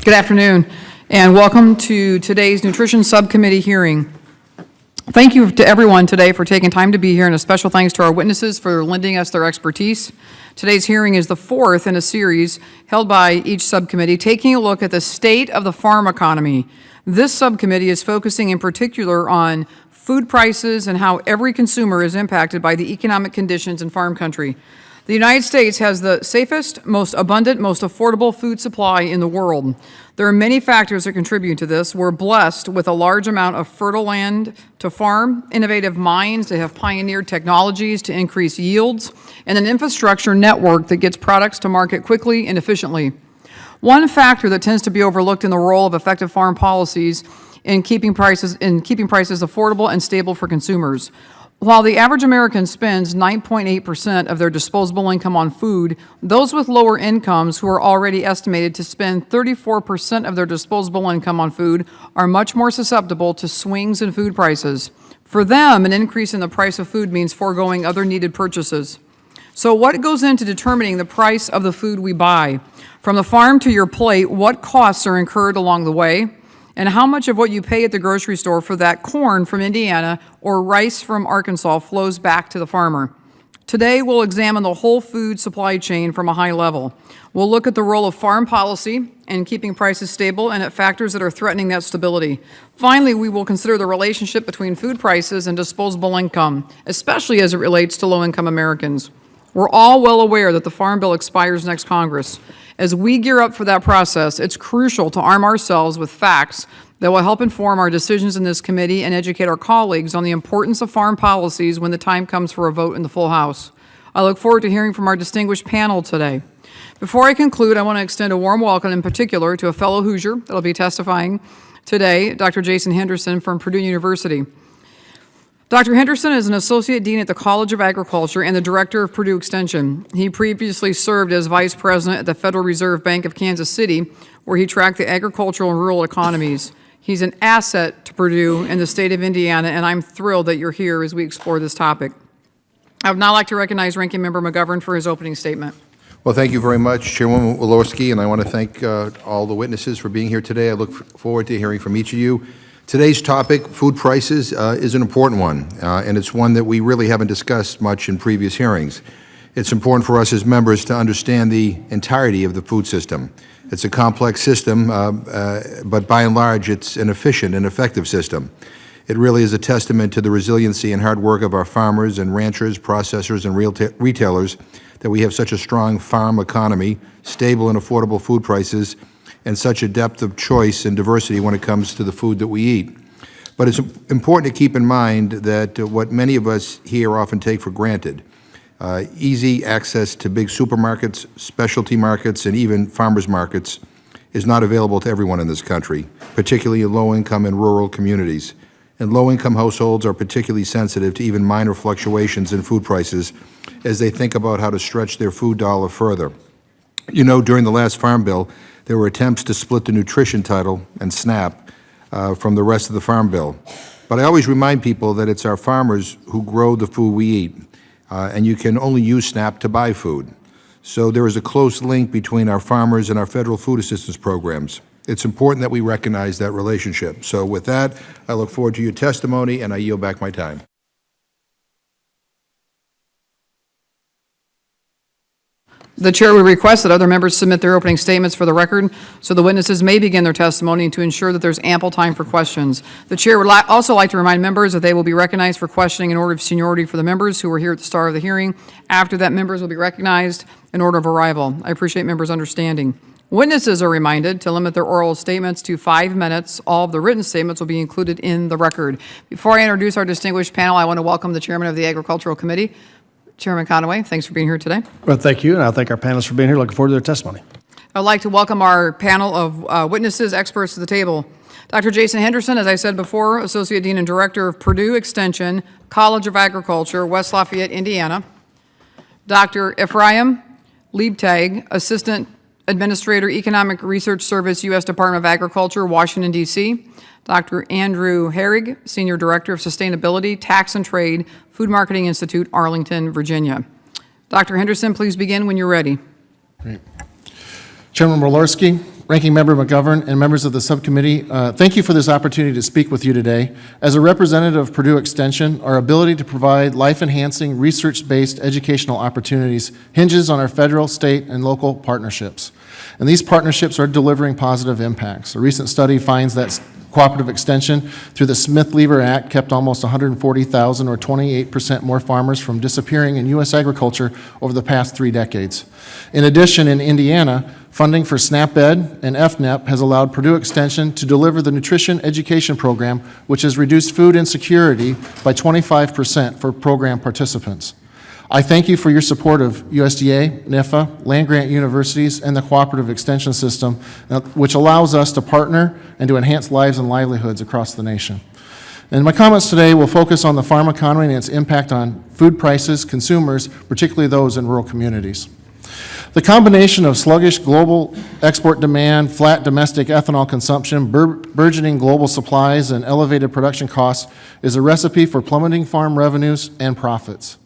Good afternoon, and welcome to today's Nutrition Subcommittee hearing. Thank you to everyone today for taking time to be here, and a special thanks to our witnesses for lending us their expertise. Today's hearing is the fourth in a series held by each subcommittee, taking a look at the state of the farm economy. This subcommittee is focusing in particular on food prices and how every consumer is impacted by the economic conditions in farm country. The United States has the safest, most abundant, most affordable food supply in the world. There are many factors that contribute to this. We're blessed with a large amount of fertile land to farm, innovative minds that have pioneered technologies to increase yields, and an infrastructure network that gets products to market quickly and efficiently. One factor that tends to be overlooked in the role of effective farm policies in keeping prices affordable and stable for consumers. While the average American spends 9.8% of their disposable income on food, those with lower incomes who are already estimated to spend 34% of their disposable income on food are much more susceptible to swings in food prices. For them, an increase in the price of food means foregoing other needed purchases. So what goes into determining the price of the food we buy? From the farm to your plate, what costs are incurred along the way? And how much of what you pay at the grocery store for that corn from Indiana or rice from Arkansas flows back to the farmer? Today, we'll examine the whole food supply chain from a high level. We'll look at the role of farm policy in keeping prices stable and at factors that are threatening that stability. Finally, we will consider the relationship between food prices and disposable income, especially as it relates to low-income Americans. We're all well aware that the Farm Bill expires next Congress. As we gear up for that process, it's crucial to arm ourselves with facts that will help inform our decisions in this committee and educate our colleagues on the importance of farm policies when the time comes for a vote in the full House. I look forward to hearing from our distinguished panel today. Before I conclude, I want to extend a warm welcome in particular to a fellow Hoosier that will be testifying today, Dr. Jason Henderson from Purdue University. Dr. Henderson is an Associate Dean at the College of Agriculture and the Director of Purdue Extension. He previously served as Vice President at the Federal Reserve Bank of Kansas City, where he tracked the agricultural and rural economies. He's an asset to Purdue and the state of Indiana, and I'm thrilled that you're here as we explore this topic. I would now like to recognize Ranking Member McGovern for his opening statement. Well, thank you very much, Chairwoman Walorski, and I want to thank all the witnesses for being here today. I look forward to hearing from each of you. Today's topic, food prices, is an important one, and it's one that we really haven't discussed much in previous hearings. It's important for us as members to understand the entirety of the food system. It's a complex system, but by and large, it's an efficient and effective system. It really is a testament to the resiliency and hard work of our farmers and ranchers, processors, and retailers that we have such a strong farm economy, stable and affordable food prices, and such a depth of choice and diversity when it comes to the food that we eat. But it's important to keep in mind that what many of us here often take for granted, easy access to big supermarkets, specialty markets, and even farmers markets is not available to everyone in this country, particularly in low-income and rural communities. And low-income households are particularly sensitive to even minor fluctuations in food prices as they think about how to stretch their food dollar further. You know, during the last Farm Bill, there were attempts to split the nutrition title and SNAP from the rest of the Farm Bill. But I always remind people that it's our farmers who grow the food we eat, and you can only use SNAP to buy food. So there is a close link between our farmers and our federal food assistance programs. It's important that we recognize that relationship. So with that, I look forward to your testimony, and I yield back my time. The chair would request that other members submit their opening statements for the record so the witnesses may begin their testimony to ensure that there's ample time for questions. The chair would also like to remind members that they will be recognized for questioning in order of seniority for the members who are here at the start of the hearing. After that, members will be recognized in order of arrival. I appreciate members' understanding. Witnesses are reminded to limit their oral statements to 5 minutes. All of the written statements will be included in the record. Before I introduce our distinguished panel, I want to welcome the chairman of the Agricultural Committee, Chairman Conaway. Thanks for being here today. Well, thank you, and I thank our panelists for being here. Looking forward to their testimony. I'd like to welcome our panel of witnesses, experts to the table. Dr. Jason Henderson, as I said before, Associate Dean and Director of Purdue Extension, College of Agriculture, West Lafayette, Indiana. Dr. Ephraim Liebtag, Assistant Administrator, Economic Research Service, U.S. Department of Agriculture, Washington, D.C. Dr. Andrew Herrig, Senior Director of Sustainability, Tax and Trade, Food Marketing Institute, Arlington, Virginia. Dr. Henderson, please begin when you're ready. Great. Chairman Walorski, Ranking Member McGovern, and members of the subcommittee, thank you for this opportunity to speak with you today. As a representative of Purdue Extension, our ability to provide life-enhancing, research-based educational opportunities hinges on our federal, state, and local partnerships. And these partnerships are delivering positive impacts. A recent study finds that cooperative extension through the Smith-Lever Act kept almost 140,000 or 28% more farmers from disappearing in U.S. agriculture over the past 3 decades. In addition, in Indiana, funding for SNAP-Ed and FNEP has allowed Purdue Extension to deliver the nutrition education program, which has reduced food insecurity by 25% for program participants. I thank you for your support of USDA, NIFA, land-grant universities, and the cooperative extension system, which allows us to partner and to enhance lives and livelihoods across the nation. And my comments today will focus on the farm economy and its impact on food prices, consumers, particularly those in rural communities. The combination of sluggish global export demand, flat domestic ethanol consumption, burgeoning global supplies, and elevated production costs is a recipe for plummeting farm revenues and profits.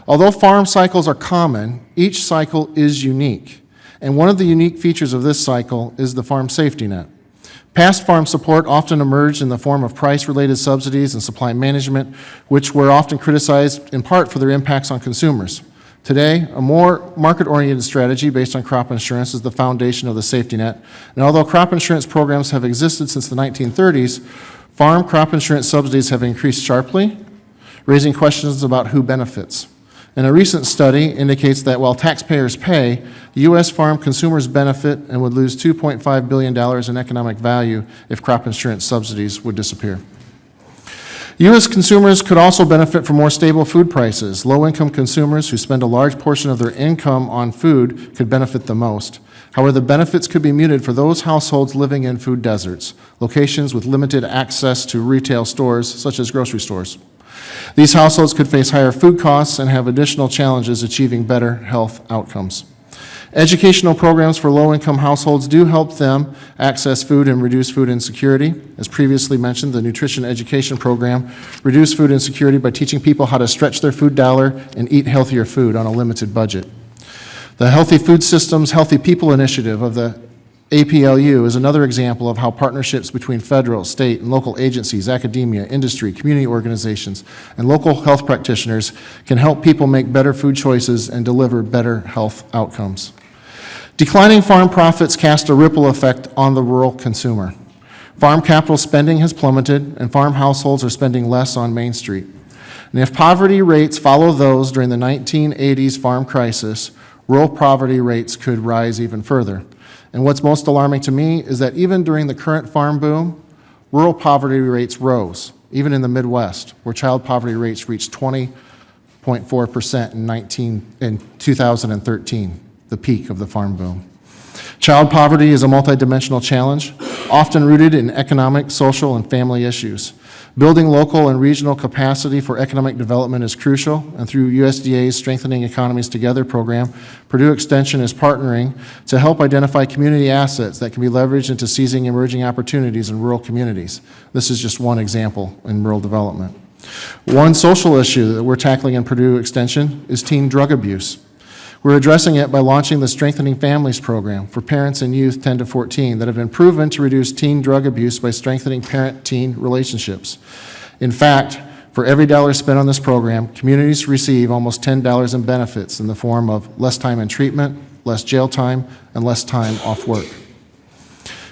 Although farm cycles are common, each cycle is unique. And one of the unique features of this cycle is the farm safety net. Past farm support often emerged in the form of price-related subsidies and supply management, which were often criticized in part for their impacts on consumers. Today, a more market-oriented strategy based on crop insurance is the foundation of the safety net. And although crop insurance programs have existed since the 1930s, farm crop insurance subsidies have increased sharply, raising questions about who benefits. And a recent study indicates that while taxpayers pay, the U.S. farm consumers benefit and would lose $2.5 billion in economic value if crop insurance subsidies would disappear. U.S. consumers could also benefit from more stable food prices. Low-income consumers who spend a large portion of their income on food could benefit the most. However, the benefits could be muted for those households living in food deserts, locations with limited access to retail stores, such as grocery stores. These households could face higher food costs and have additional challenges achieving better health outcomes. Educational programs for low-income households do help them access food and reduce food insecurity. As previously mentioned, the Nutrition Education Program reduced food insecurity by teaching people how to stretch their food dollar and eat healthier food on a limited budget. The Healthy Food Systems, Healthy People initiative of the APLU is another example of how partnerships between federal, state, and local agencies, academia, industry, community organizations, and local health practitioners can help people make better food choices and deliver better health outcomes. Declining farm profits cast a ripple effect on the rural consumer. Farm capital spending has plummeted, and farm households are spending less on Main Street. And if poverty rates follow those during the 1980s farm crisis, rural poverty rates could rise even further. And what's most alarming to me is that even during the current farm boom, rural poverty rates rose, even in the Midwest, where child poverty rates reached 20.4% in 2013, the peak of the farm boom. Child poverty is a multidimensional challenge, often rooted in economic, social, and family issues. Building local and regional capacity for economic development is crucial, and through USDA's Strengthening Economies Together program, Purdue Extension is partnering to help identify community assets that can be leveraged into seizing emerging opportunities in rural communities. This is just one example in rural development. One social issue that we're tackling in Purdue Extension is teen drug abuse. We're addressing it by launching the Strengthening Families program for parents and youth 10 to 14 that have been proven to reduce teen drug abuse by strengthening parent-teen relationships. In fact, for every dollar spent on this program, communities receive almost $10 in benefits in the form of less time in treatment, less jail time, and less time off work.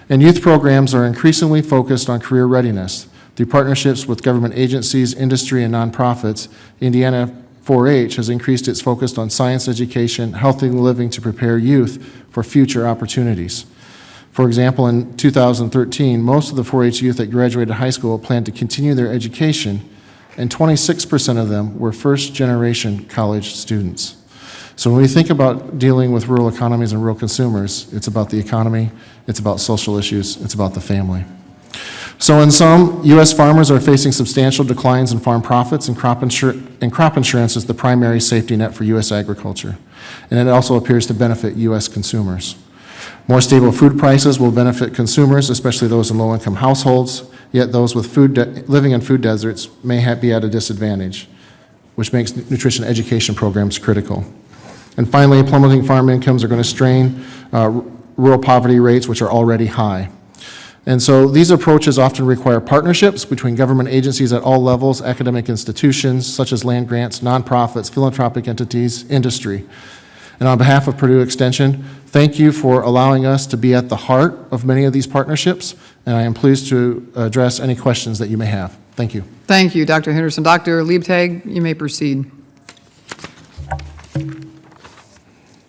And youth programs are increasingly focused on career readiness. Through partnerships with government agencies, industry, and nonprofits, Indiana 4-H has increased its focus on science education, healthy living to prepare youth for future opportunities. For example, in 2013, most of the 4-H youth that graduated high school planned to continue their education, and 26% of them were first-generation college students. So when we think about dealing with rural economies and rural consumers, it's about the economy, it's about social issues, it's about the family. So in sum, U.S. farmers are facing substantial declines in farm profits, and crop insurance is the primary safety net for U.S. agriculture. And it also appears to benefit U.S. consumers. More stable food prices will benefit consumers, especially those in low-income households, yet those with living in food deserts may be at a disadvantage, which makes nutrition education programs critical. And finally, plummeting farm incomes are going to strain rural poverty rates, which are already high. And so these approaches often require partnerships between government agencies at all levels, academic institutions such as land grants, nonprofits, philanthropic entities, industry. And on behalf of Purdue Extension, thank you for allowing us to be at the heart of many of these partnerships, and I am pleased to address any questions that you may have. Thank you. Thank you, Dr. Henderson. Dr. Liebtag, you may proceed.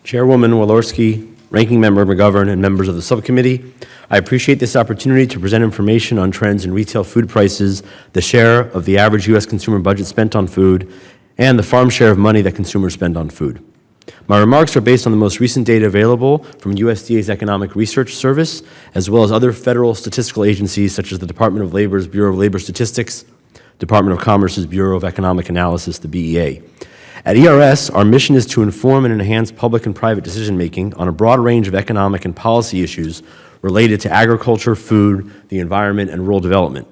Chairwoman Walorski, Ranking Member McGovern, and members of the subcommittee, I appreciate this opportunity to present information on trends in retail food prices, the share of the average U.S. consumer budget spent on food, and the farm share of money that consumers spend on food. My remarks are based on the most recent data available from USDA's Economic Research Service, as well as other federal statistical agencies such as the Department of Labor's Bureau of Labor Statistics, Department of Commerce's Bureau of Economic Analysis, the BEA. At ERS, our mission is to inform and enhance public and private decision-making on a broad range of economic and policy issues related to agriculture, food, the environment, and rural development.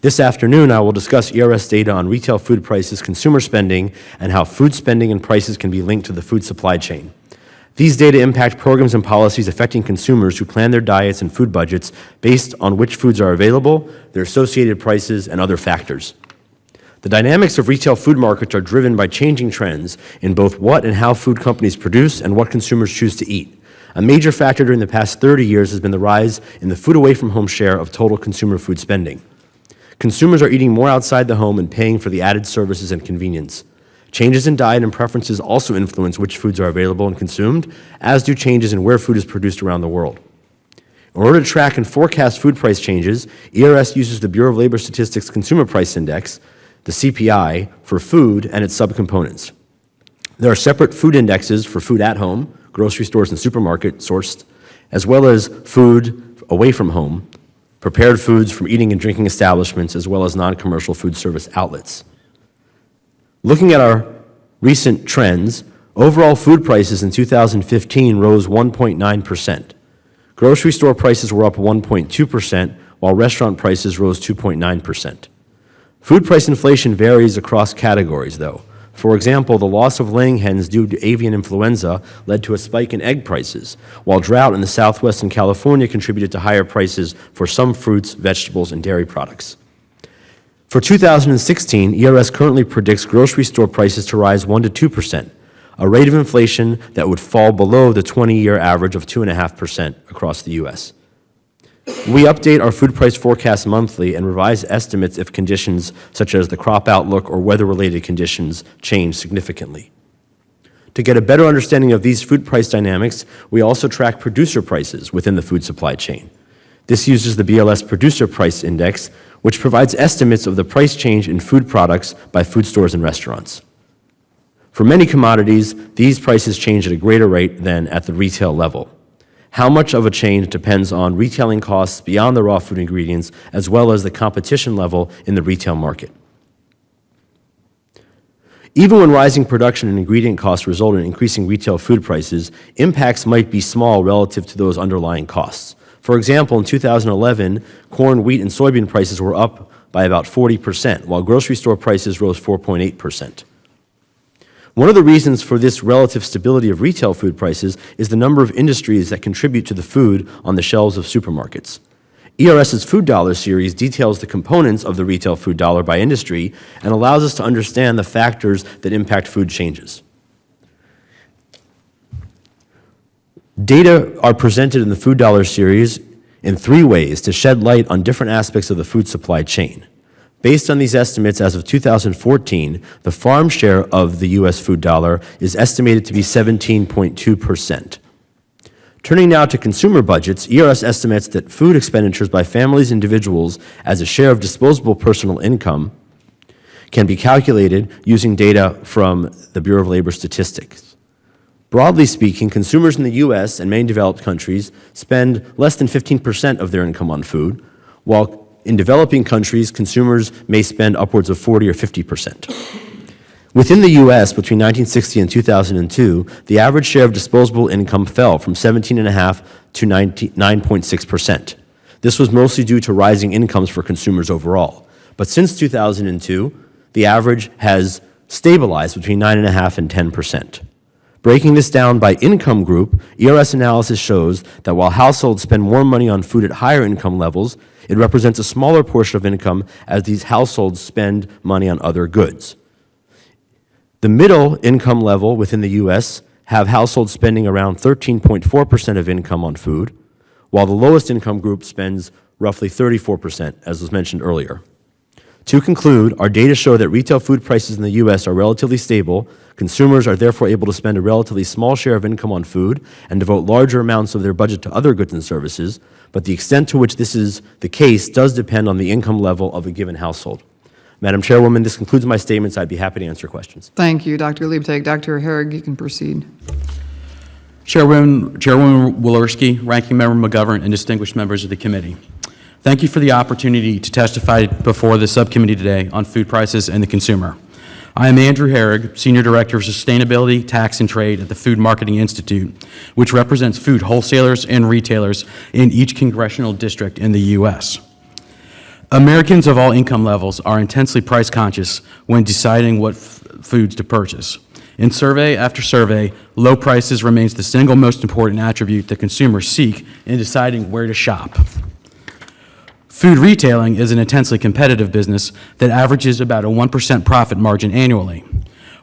This afternoon, I will discuss ERS data on retail food prices, consumer spending, and how food spending and prices can be linked to the food supply chain. These data impact programs and policies affecting consumers who plan their diets and food budgets based on which foods are available, their associated prices, and other factors. The dynamics of retail food markets are driven by changing trends in both what and how food companies produce and what consumers choose to eat. A major factor during the past 30 years has been the rise in the food away from home share of total consumer food spending. Consumers are eating more outside the home and paying for the added services and convenience. Changes in diet and preferences also influence which foods are available and consumed, as do changes in where food is produced around the world. In order to track and forecast food price changes, ERS uses the Bureau of Labor Statistics Consumer Price Index, the CPI, for food and its subcomponents. There are separate food indexes for food at home, grocery stores and supermarket sourced, as well as food away from home, prepared foods from eating and drinking establishments, as well as non-commercial food service outlets. Looking at our recent trends, overall food prices in 2015 rose 1.9%. Grocery store prices were up 1.2%, while restaurant prices rose 2.9%. Food price inflation varies across categories, though. For example, the loss of laying hens due to avian influenza led to a spike in egg prices, while drought in the Southwest and California contributed to higher prices for some fruits, vegetables, and dairy products. For 2016, ERS currently predicts grocery store prices to rise 1% to 2%, a rate of inflation that would fall below the 20-year average of 2.5% across the U.S. We update our food price forecast monthly and revise estimates if conditions such as the crop outlook or weather-related conditions change significantly. To get a better understanding of these food price dynamics, we also track producer prices within the food supply chain. This uses the BLS Producer Price Index, which provides estimates of the price change in food products by food stores and restaurants. For many commodities, these prices change at a greater rate than at the retail level. How much of a change depends on retailing costs beyond the raw food ingredients, as well as the competition level in the retail market. Even when rising production and ingredient costs result in increasing retail food prices, impacts might be small relative to those underlying costs. For example, in 2011, corn, wheat, and soybean prices were up by about 40%, while grocery store prices rose 4.8%. One of the reasons for this relative stability of retail food prices is the number of industries that contribute to the food on the shelves of supermarkets. ERS's Food Dollar series details the components of the retail food dollar by industry and allows us to understand the factors that impact food changes. Data are presented in the Food Dollar series in 3 ways to shed light on different aspects of the food supply chain. Based on these estimates, as of 2014, the farm share of the U.S. food dollar is estimated to be 17.2%. Turning now to consumer budgets, ERS estimates that food expenditures by families and individuals as a share of disposable personal income can be calculated using data from the Bureau of Labor Statistics. Broadly speaking, consumers in the U.S. and many developed countries spend less than 15% of their income on food, while in developing countries, consumers may spend upwards of 40 or 50%. Within the U.S., between 1960 and 2002, the average share of disposable income fell from 17.5% to 9.6%. This was mostly due to rising incomes for consumers overall. But since 2002, the average has stabilized between 9.5% and 10%. Breaking this down by income group, ERS analysis shows that while households spend more money on food at higher income levels, it represents a smaller portion of income as these households spend money on other goods. The middle income level within the U.S. have households spending around 13.4% of income on food, while the lowest income group spends roughly 34%, as was mentioned earlier. To conclude, our data show that retail food prices in the U.S. are relatively stable. Consumers are therefore able to spend a relatively small share of income on food and devote larger amounts of their budget to other goods and services, but the extent to which this is the case does depend on the income level of a given household. Madam Chairwoman, this concludes my statements. I'd be happy to answer questions. Thank you, Dr. Liebtag. Dr. Herrig, you can proceed. Chairwoman Walorski, Ranking Member McGovern, and distinguished members of the committee. Thank you for the opportunity to testify before the subcommittee today on food prices and the consumer. I am Andrew Herrig, Senior Director of Sustainability, Tax, and Trade at the Food Marketing Institute, which represents food wholesalers and retailers in each congressional district in the U.S. Americans of all income levels are intensely price conscious when deciding what foods to purchase. In survey after survey, low prices remains the single most important attribute that consumers seek in deciding where to shop. Food retailing is an intensely competitive business that averages about a 1% profit margin annually.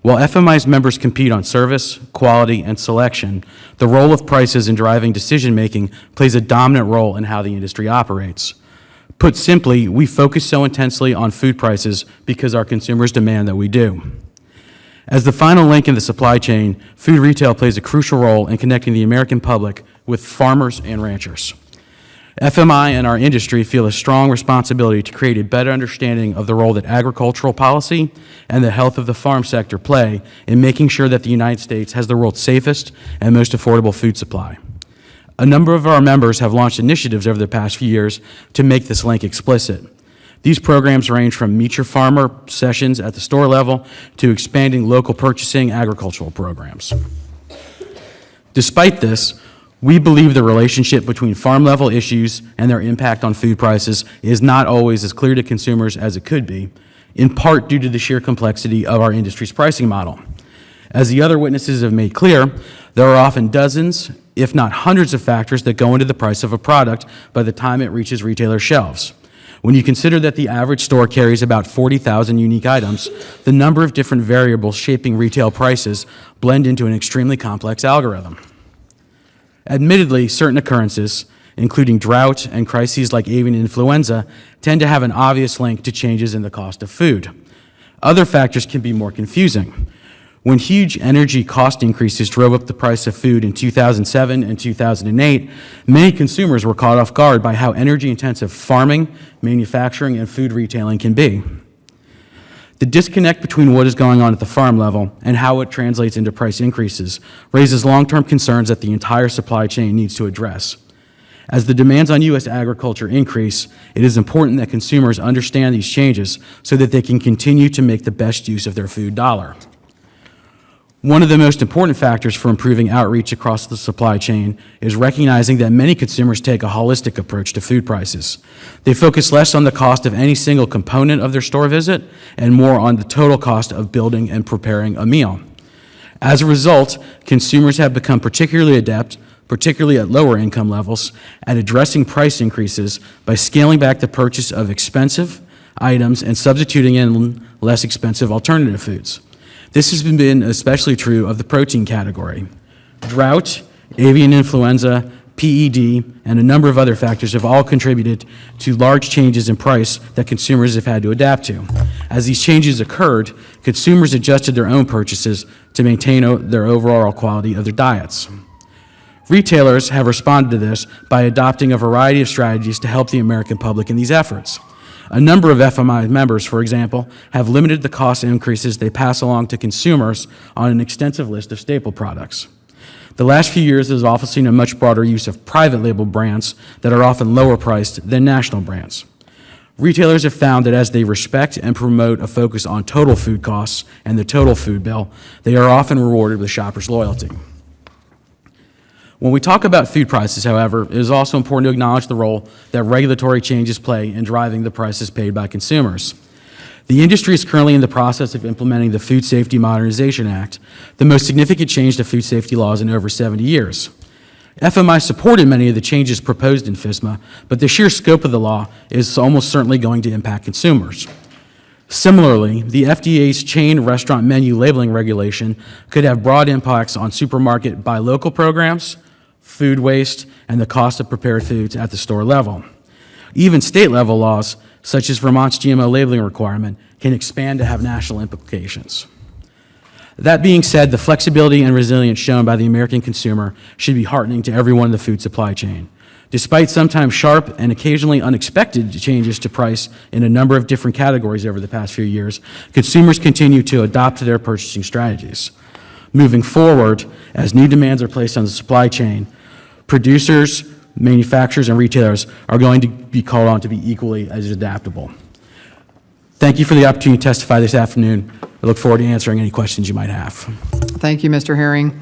While FMI's members compete on service, quality, and selection, the role of prices in driving decision-making plays a dominant role in how the industry operates. Put simply, we focus so intensely on food prices because our consumers demand that we do. As the final link in the supply chain, food retail plays a crucial role in connecting the American public with farmers and ranchers. FMI and our industry feel a strong responsibility to create a better understanding of the role that agricultural policy and the health of the farm sector play in making sure that the United States has the world's safest and most affordable food supply. A number of our members have launched initiatives over the past few years to make this link explicit. These programs range from Meet Your Farmer sessions at the store level to expanding local purchasing agricultural programs. Despite this, we believe the relationship between farm-level issues and their impact on food prices is not always as clear to consumers as it could be, in part due to the sheer complexity of our industry's pricing model. As the other witnesses have made clear, there are often dozens, if not hundreds of factors that go into the price of a product by the time it reaches retailer shelves. When you consider that the average store carries about 40,000 unique items, the number of different variables shaping retail prices blend into an extremely complex algorithm. Admittedly, certain occurrences, including drought and crises like avian influenza, tend to have an obvious link to changes in the cost of food. Other factors can be more confusing. When huge energy cost increases drove up the price of food in 2007 and 2008, many consumers were caught off guard by how energy-intensive farming, manufacturing, and food retailing can be. The disconnect between what is going on at the farm level and how it translates into price increases raises long-term concerns that the entire supply chain needs to address. As the demands on U.S. agriculture increase, it is important that consumers understand these changes so that they can continue to make the best use of their food dollar. One of the most important factors for improving outreach across the supply chain is recognizing that many consumers take a holistic approach to food prices. They focus less on the cost of any single component of their store visit and more on the total cost of building and preparing a meal. As a result, consumers have become particularly adept, particularly at lower income levels, at addressing price increases by scaling back the purchase of expensive items and substituting in less expensive alternative foods. This has been especially true of the protein category. Drought, avian influenza, PED, and a number of other factors have all contributed to large changes in price that consumers have had to adapt to. As these changes occurred, consumers adjusted their own purchases to maintain their overall quality of their diets. Retailers have responded to this by adopting a variety of strategies to help the American public in these efforts. A number of FMI members, for example, have limited the cost increases they pass along to consumers on an extensive list of staple products. The last few years has also seen a much broader use of private label brands that are often lower priced than national brands. Retailers have found that as they respect and promote a focus on total food costs and the total food bill, they are often rewarded with shoppers' loyalty. When we talk about food prices, however, it is also important to acknowledge the role that regulatory changes play in driving the prices paid by consumers. The industry is currently in the process of implementing the Food Safety Modernization Act, the most significant change to food safety laws in over 70 years. FMI supported many of the changes proposed in FSMA, but the sheer scope of the law is almost certainly going to impact consumers. Similarly, the FDA's chain restaurant menu labeling regulation could have broad impacts on supermarket buy local programs, food waste, and the cost of prepared foods at the store level. Even state-level laws, such as Vermont's GMO labeling requirement, can expand to have national implications. That being said, the flexibility and resilience shown by the American consumer should be heartening to everyone in the food supply chain. Despite sometimes sharp and occasionally unexpected changes to price in a number of different categories over the past few years, consumers continue to adopt their purchasing strategies. Moving forward, as new demands are placed on the supply chain, producers, manufacturers, and retailers are going to be called on to be equally as adaptable. Thank you for the opportunity to testify this afternoon. I look forward to answering any questions you might have. Thank you, Mr. Herring.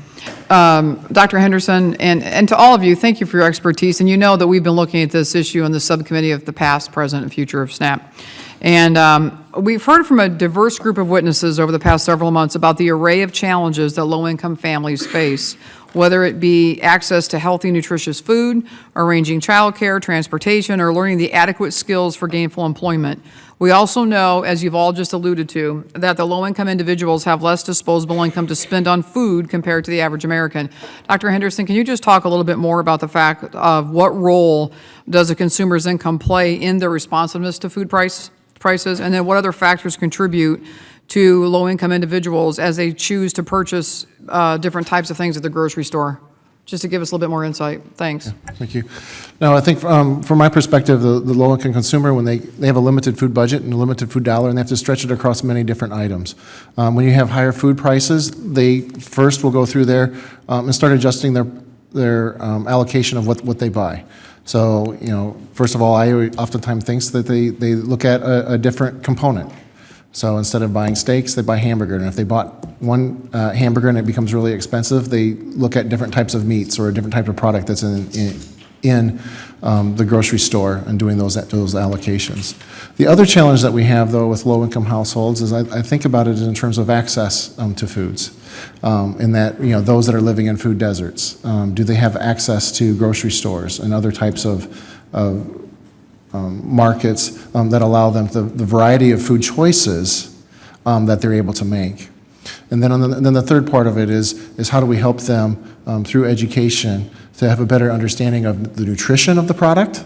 Dr. Henderson, and to all of you, thank you for your expertise. And you know that we've been looking at this issue in the subcommittee of the past, present, and future of SNAP. And we've heard from a diverse group of witnesses over the past several months about the array of challenges that low-income families face, whether it be access to healthy, nutritious food, arranging childcare, transportation, or learning the adequate skills for gainful employment. We also know, as you've all just alluded to, that the low-income individuals have less disposable income to spend on food compared to the average American. Dr. Henderson, can you just talk a little bit more about the fact of what role does a consumer's income play in their responsiveness to food prices, and then what other factors contribute to low-income individuals as they choose to purchase different types of things at the grocery store? Just to give us a little bit more insight. Thanks. Thank you. No, I think from my perspective, the low-income consumer, when they have a limited food budget and a limited food dollar, and they have to stretch it across many different items. When you have higher food prices, they first will go through there and start adjusting their allocation of what they buy. So, first of all, I oftentimes think that they look at a different component. So instead of buying steaks, they buy hamburger. And if they bought one hamburger and it becomes really expensive, they look at different types of meats or a different type of product that's in the grocery store and doing those allocations. The other challenge that we have, though, with low-income households is I think about it in terms of access to foods. In that, those that are living in food deserts, do they have access to grocery stores and other types of markets that allow them the variety of food choices that they're able to make. And then the third part of it is how do we help them through education to have a better understanding of the nutrition of the product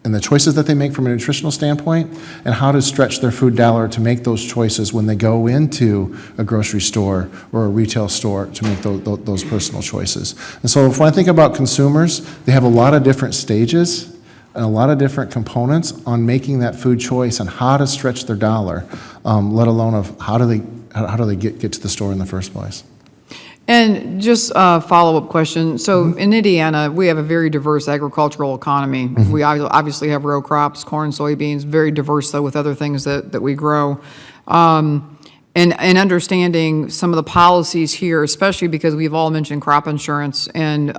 and the choices that they make from a nutritional standpoint, and how to stretch their food dollar to make those choices when they go into a grocery store or a retail store to make those personal choices. And so when I think about consumers, they have a lot of different stages and a lot of different components on making that food choice and how to stretch their dollar, let alone of how do they get to the store in the first place. And just a follow-up question. So in Indiana, we have a very diverse agricultural economy. We obviously have row crops, corn, soybeans, very diverse, though, with other things that we grow. And understanding some of the policies here, especially because we've all mentioned crop insurance and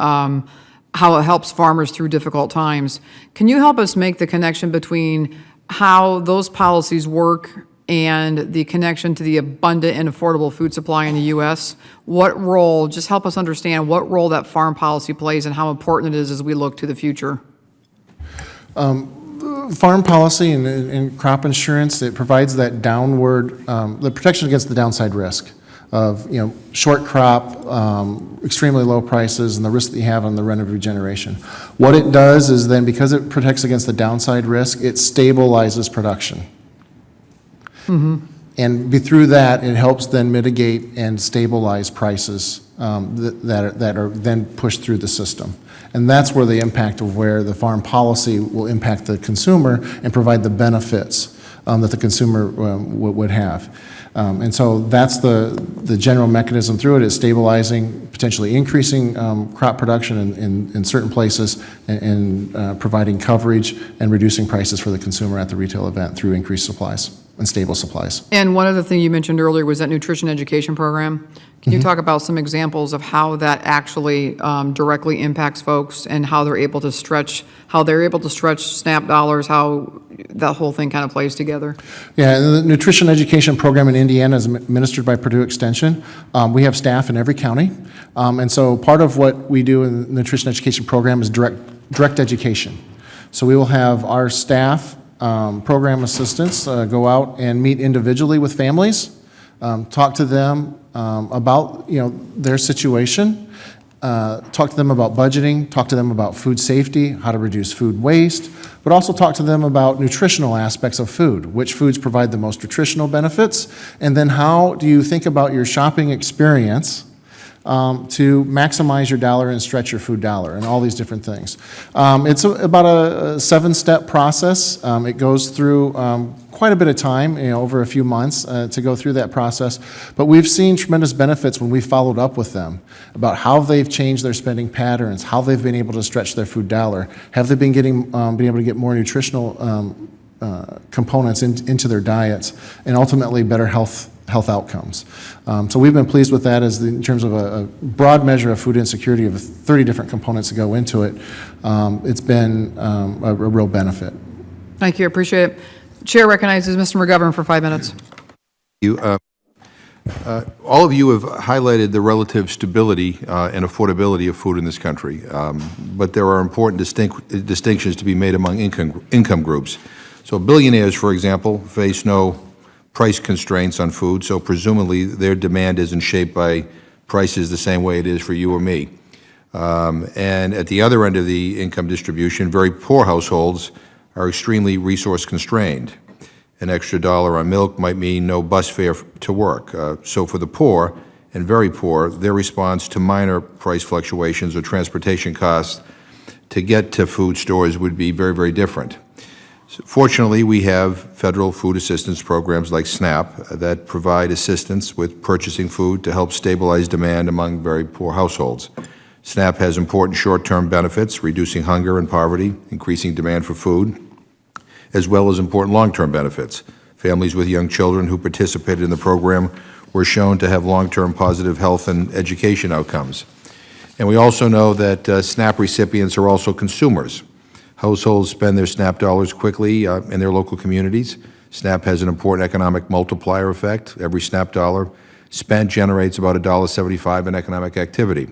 how it helps farmers through difficult times. Can you help us make the connection between how those policies work and the connection to the abundant and affordable food supply in the U.S.? What role, just help us understand what role that farm policy plays and how important it is as we look to the future. Farm policy and crop insurance, it provides that downward, the protection against the downside risk of short crop, extremely low prices, and the risk that you have on the rent of regeneration. What it does is then, because it protects against the downside risk, it stabilizes production. And through that, it helps then mitigate and stabilize prices that are then pushed through the system. And that's where the impact of where the farm policy will impact the consumer and provide the benefits that the consumer would have. And so that's the general mechanism through it, is stabilizing, potentially increasing crop production in certain places and providing coverage and reducing prices for the consumer at the retail event through increased supplies and stable supplies. And one other thing you mentioned earlier was that nutrition education program. Can you talk about some examples of how that actually directly impacts folks and how they're able to stretch SNAP dollars, how that whole thing kind of plays together? Yeah, and the nutrition education program in Indiana is administered by Purdue Extension. We have staff in every county. And so part of what we do in the nutrition education program is direct education. So we will have our staff, program assistants, go out and meet individually with families, talk to them about, their situation, talk to them about budgeting, talk to them about food safety, how to reduce food waste, but also talk to them about nutritional aspects of food, which foods provide the most nutritional benefits, and then how do you think about your shopping experience to maximize your dollar and stretch your food dollar, and all these different things. It's about a 7-step process. It goes through quite a bit of time, over a few months to go through that process. But we've seen tremendous benefits when we followed up with them about how they've changed their spending patterns, how they've been able to stretch their food dollar, have they been been able to get more nutritional components into their diets, and ultimately better health outcomes. So we've been pleased with that in terms of a broad measure of food insecurity of 30 different components that go into it. It's been a real benefit. Thank you, I appreciate it. Chair recognizes Mr. McGovern for 5 minutes. All of you have highlighted the relative stability and affordability of food in this country, but there are important distinctions to be made among income groups. So billionaires, for example, face no price constraints on food, so presumably their demand isn't shaped by prices the same way it is for you or me. And at the other end of the income distribution, very poor households are extremely resource constrained. An extra dollar on milk might mean no bus fare to work. So for the poor and very poor, their response to minor price fluctuations or transportation costs to get to food stores would be very, very different. So fortunately, we have federal food assistance programs like SNAP that provide assistance with purchasing food to help stabilize demand among very poor households. SNAP has important short-term benefits, reducing hunger and poverty, increasing demand for food, as well as important long-term benefits. Families with young children who participated in the program were shown to have long-term positive health and education outcomes. And we also know that SNAP recipients are also consumers. Households spend their SNAP dollars quickly in their local communities. SNAP has an important economic multiplier effect. Every SNAP dollar spent generates about $1.75 in economic activity.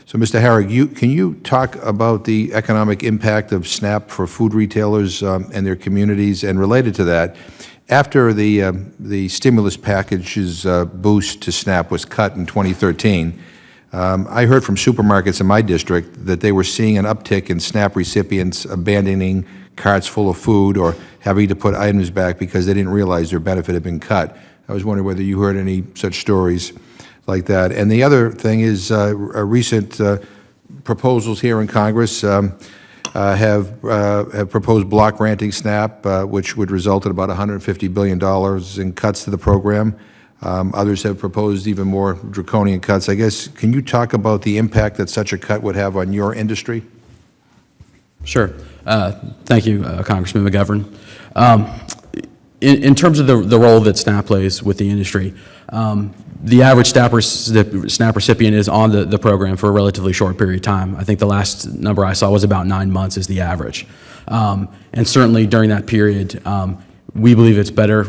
So, Mr. Harrig, can you talk about the economic impact of SNAP for food retailers and their communities? And related to that, after the stimulus package's boost to SNAP was cut in 2013, I heard from supermarkets in my district that they were seeing an uptick in SNAP recipients abandoning carts full of food or having to put items back because they didn't realize their benefit had been cut. I was wondering whether you heard any such stories like that. And the other thing is recent proposals here in Congress have proposed block granting SNAP, which would result in about $150 billion in cuts to the program. Others have proposed even more draconian cuts. I guess, can you talk about the impact that such a cut would have on your industry? Sure. Thank you, Congressman McGovern. In terms of the role that SNAP plays with the industry, the average SNAP recipient is on the program for a relatively short period of time. I think the last number I saw was about 9 months is the average. And certainly during that period, we believe it's better,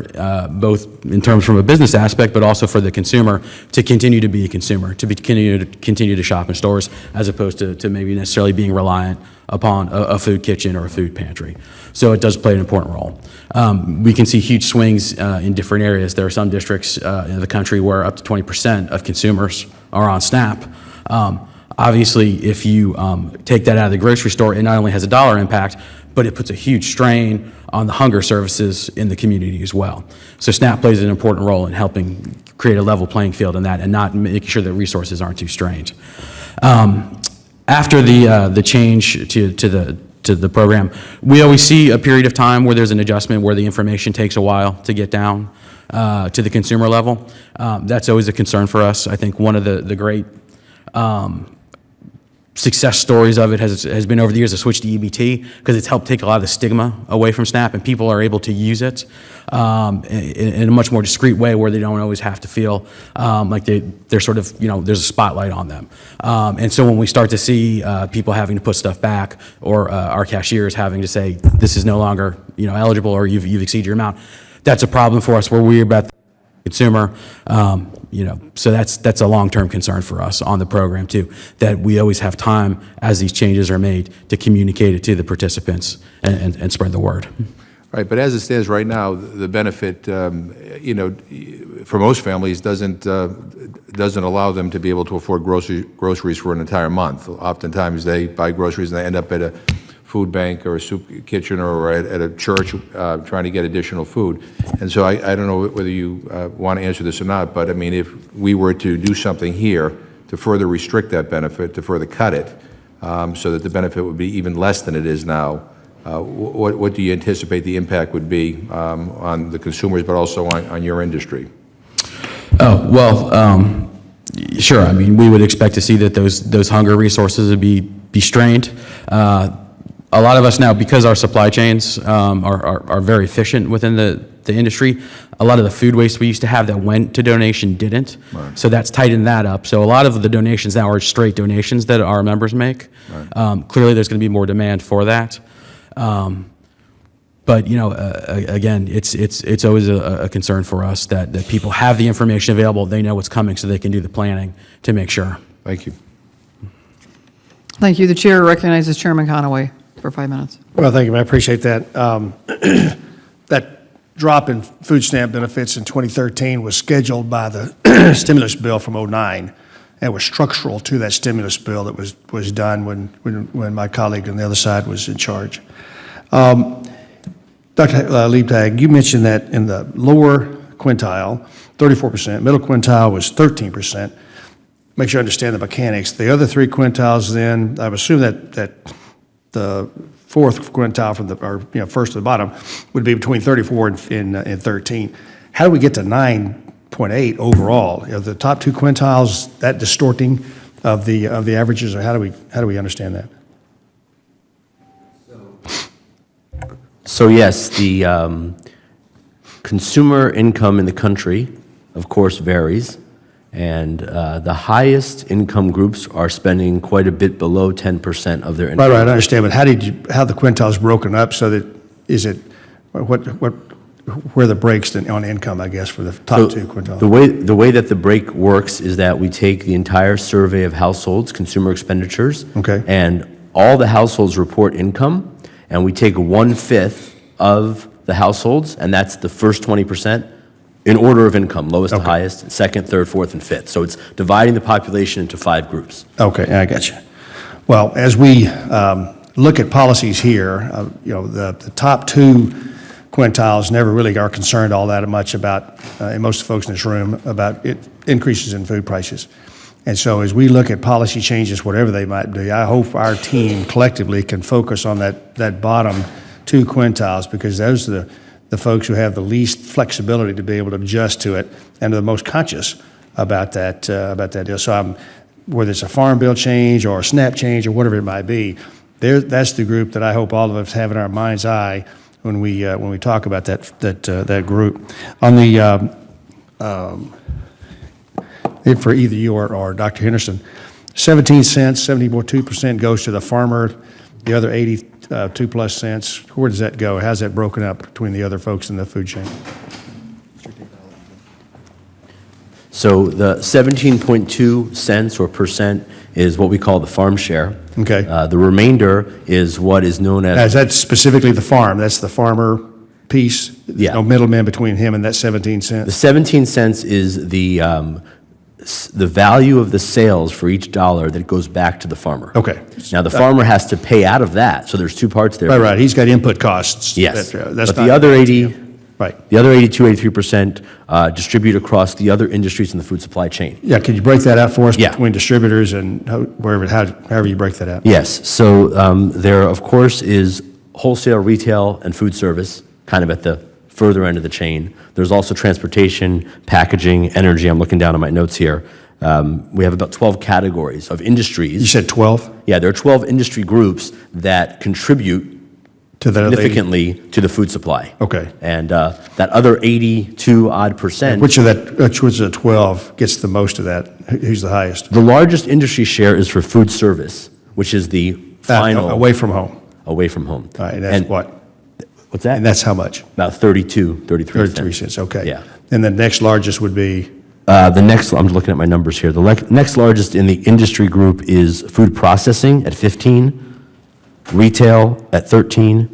both in terms from a business aspect, but also for the consumer to continue to be a consumer, to continue to shop in stores, as opposed to maybe necessarily being reliant upon a food kitchen or a food pantry. So it does play an important role. We can see huge swings in different areas. There are some districts in the country where up to 20% of consumers are on SNAP. Obviously, if you take that out of the grocery store, it not only has a dollar impact, but it puts a huge strain on the hunger services in the community as well. So SNAP plays an important role in helping create a level playing field in that and not making sure that resources aren't too strained. After the change to the program, we always see a period of time where there's an adjustment where the information takes a while to get down to the consumer level. That's always a concern for us. I think one of the great success stories of it has been over the years a switch to EBT because it's helped take a lot of the stigma away from SNAP, and people are able to use it in a much more discreet way where they don't always have to feel like they're sort of, there's a spotlight on them. And so when we start to see people having to put stuff back, or our cashiers having to say, this is no longer, eligible, or you've exceeded your amount, that's a problem for us. We're worried about the consumer, so that's a long-term concern for us on the program too, that we always have time as these changes are made to communicate it to the participants and spread the word. Right, but as it stands right now, the benefit, for most families doesn't allow them to be able to afford groceries for an entire month. Oftentimes, they buy groceries and they end up at a food bank or a soup kitchen or at a church trying to get additional food. And so I don't know whether you want to answer this or not, but I mean, if we were to do something here to further restrict that benefit, to further cut it, so that the benefit would be even less than it is now, what do you anticipate the impact would be on the consumers, but also on your industry? Oh, well, sure. I mean, we would expect to see that those hunger resources would be strained. A lot of us now, because our supply chains are very efficient within the industry, a lot of the food waste we used to have that went to donation didn't. Right. So that's tightened that up. So a lot of the donations now are straight donations that our members make. Right. Clearly, there's going to be more demand for that. But again, it's always a concern for us that people have the information available, they know what's coming, so they can do the planning to make sure. Thank you. Thank you. The chair recognizes Chairman Conaway for 5 minutes. Well, thank you, I appreciate that. That drop in food stamp benefits in 2013 was scheduled by the stimulus bill from '09, and was structural to that stimulus bill that was done when my colleague on the other side was in charge. Dr. Liebtag, you mentioned that in the lower quintile, 34%, middle quintile was 13%. Make sure I understand the mechanics. The other three quintiles then, I would assume that the fourth quintile from first to the bottom would be between 34 and 13. How do we get to 9.8 overall? Are the top two quintiles that distorting of the averages, or how do we understand that? So yes, the consumer income in the country, of course, varies, and the highest income groups are spending quite a bit below 10% of their income. Right, I understand, but how the quintiles broken up so that where the breaks on income, I guess, for the top two quintiles? The way that the break works is that we take the entire survey of households, consumer expenditures, okay, and all the households report income, and we take 1/5 of the households, and that's the first 20% in order of income, lowest to highest, second, third, fourth, and fifth. So it's dividing the population into 5 groups. Okay, I got you. Well, as we look at policies here, the top two quintiles never really are concerned all that much about, and most folks in this room, about increases in food prices. And so as we look at policy changes, whatever they might be, I hope our team collectively can focus on that bottom two quintiles, because those are the folks who have the least flexibility to be able to adjust to it and are the most conscious about that deal. So whether it's a farm bill change or a SNAP change or whatever it might be, that's the group that I hope all of us have in our mind's eye when we talk about that group. On the for either you or Dr. Henderson, 17 cents, 70.2% goes to the farmer. The other 82 plus cents, where does that go? How's that broken up between the other folks in the food chain? So the 17.2 cents or percent is what we call the farm share. Okay. The remainder is what is known as... Now, is that specifically the farm? That's the farmer piece? Yeah. No middleman between him and that 17 cents? The 17 cents is the value of the sales for each dollar that goes back to the farmer. Okay. Now, the farmer has to pay out of that, so there's two parts there. Right. He's got input costs. Yes. That's but the other 80... Right. The other 82, 83% distribute across the other industries in the food supply chain. Yeah, could you break that out for us? Yeah. Between distributors and however you break that out? Yes. So there, of course, is wholesale, retail, and food service, kind of at the further end of the chain. There's also transportation, packaging, energy. I'm looking down at my notes here. We have about 12 categories of industries. You said 12 Yeah, there are 12 industry groups that contribute to the other 80? significantly to the food supply. Okay. And that other 82-odd%. Which of the 12 gets the most of that? Who's the highest? The largest industry share is for food service, which is the final. Away from home. Away from home. All right, and that's what? What's that? And that's how much? About 33 33 cents, okay. Yeah. And the next largest would be? The next, I'm looking at my numbers here. The next largest in the industry group is food processing at 15, retail at 13,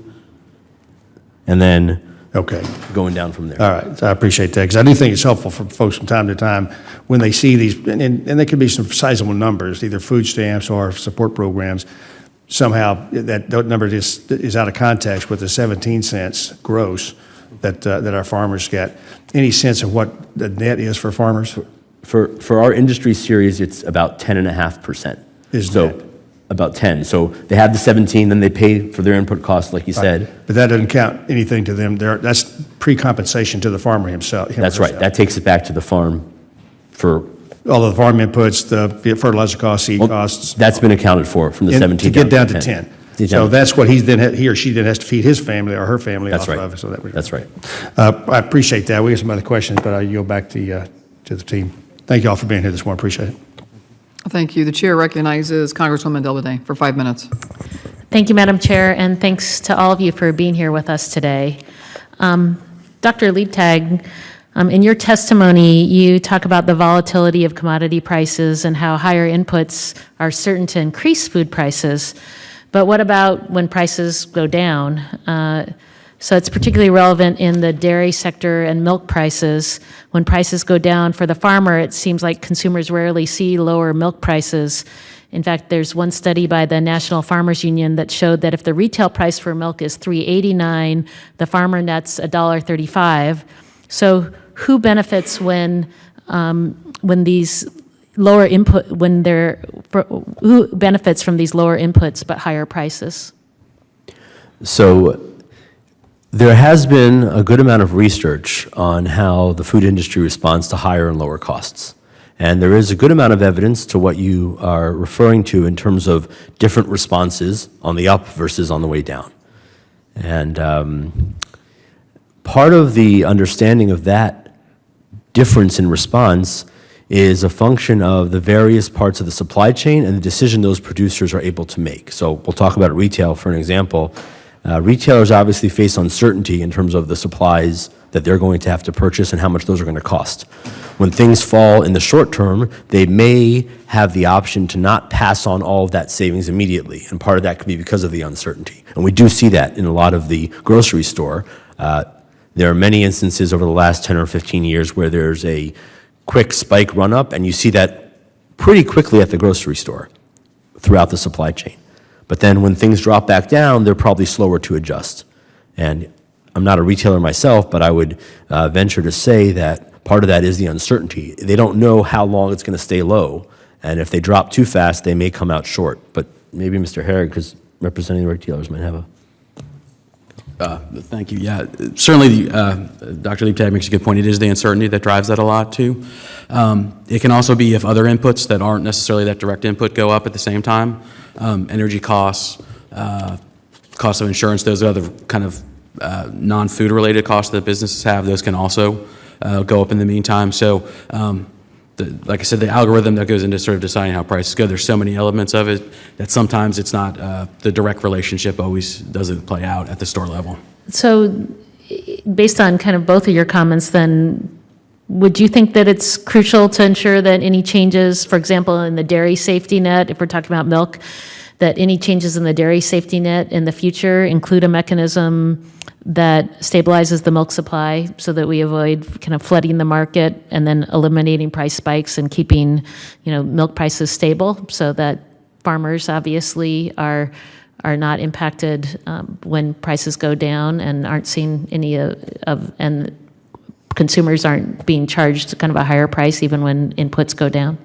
and then Okay. going down from there. All right, so I appreciate that, because I do think it's helpful for folks from time to time when they see these, and there could be some sizable numbers, either food stamps or support programs. Somehow, that number is out of context with the 17 cents gross that our farmers get. Any sense of what the net is for farmers? For our industry series, it's about 10.5%. Is So net. about 10. So they have the 17, then they pay for their input costs, like you said. But that doesn't count anything to them. That's pre-compensation to the farmer himself. him or That's right. herself. That takes it back to the farm for, All the farm inputs, the fertilizer costs, seed costs. that's been accounted for from the and 17 to get down to 10. To So down- that's what he or she then has to feed his family or her family That's off right. of. So that That's right. I appreciate that. We have some other questions, but I'll yield back to the team. Thank you all for being here this morning. Appreciate it. Thank you. The chair recognizes Congresswoman Delbede for 5 minutes. Thank you, Madam Chair, and thanks to all of you for being here with us today. Dr. Liebtag, in your testimony, you talk about the volatility of commodity prices and how higher inputs are certain to increase food prices. But what about when prices go down? So it's particularly relevant in the dairy sector and milk prices. When prices go down for the farmer, it seems like consumers rarely see lower milk prices. In fact, there's one study by the National Farmers Union that showed that if the retail price for milk is $3.89, the farmer nets $1.35. So who benefits when these lower input, who benefits from these lower inputs but higher prices? So there has been a good amount of research on how the food industry responds to higher and lower costs. And there is a good amount of evidence to what you are referring to in terms of different responses on the up versus on the way down. And part of the understanding of that difference in response is a function of the various parts of the supply chain and the decision those producers are able to make. So we'll talk about retail for an example. Retailers obviously face uncertainty in terms of the supplies that they're going to have to purchase and how much those are going to cost. When things fall in the short term, they may have the option to not pass on all of that savings immediately, and part of that could be because of the uncertainty. And we do see that in a lot of the grocery store. There are many instances over the last 10 or 15 years where there's a quick spike run up, and you see that pretty quickly at the grocery store throughout the supply chain. But then when things drop back down, they're probably slower to adjust. And I'm not a retailer myself, but I would venture to say that part of that is the uncertainty. They don't know how long it's going to stay low, and if they drop too fast, they may come out short. But maybe Mr. Herrig, because representing the retailers, might have a... Thank you. Yeah, certainly, Dr. Liebtag makes a good point. It is the uncertainty that drives that a lot, too. It can also be if other inputs that aren't necessarily that direct input go up at the same time. Energy costs, cost of insurance, those other kind of non-food related costs that businesses have, those can also go up in the meantime. So, like I said, the algorithm that goes into sort of deciding how prices go, there's so many elements of it that sometimes it's not, the direct relationship always doesn't play out at the store level. So based on kind of both of your comments, then, would you think that it's crucial to ensure that any changes, for example, in the dairy safety net, if we're talking about milk, that any changes in the dairy safety net in the future include a mechanism that stabilizes the milk supply so that we avoid kind of flooding the market and then eliminating price spikes and keeping, milk prices stable so that farmers obviously are not impacted when prices go down and aren't seeing any and consumers aren't being charged kind of a higher price even when inputs go down?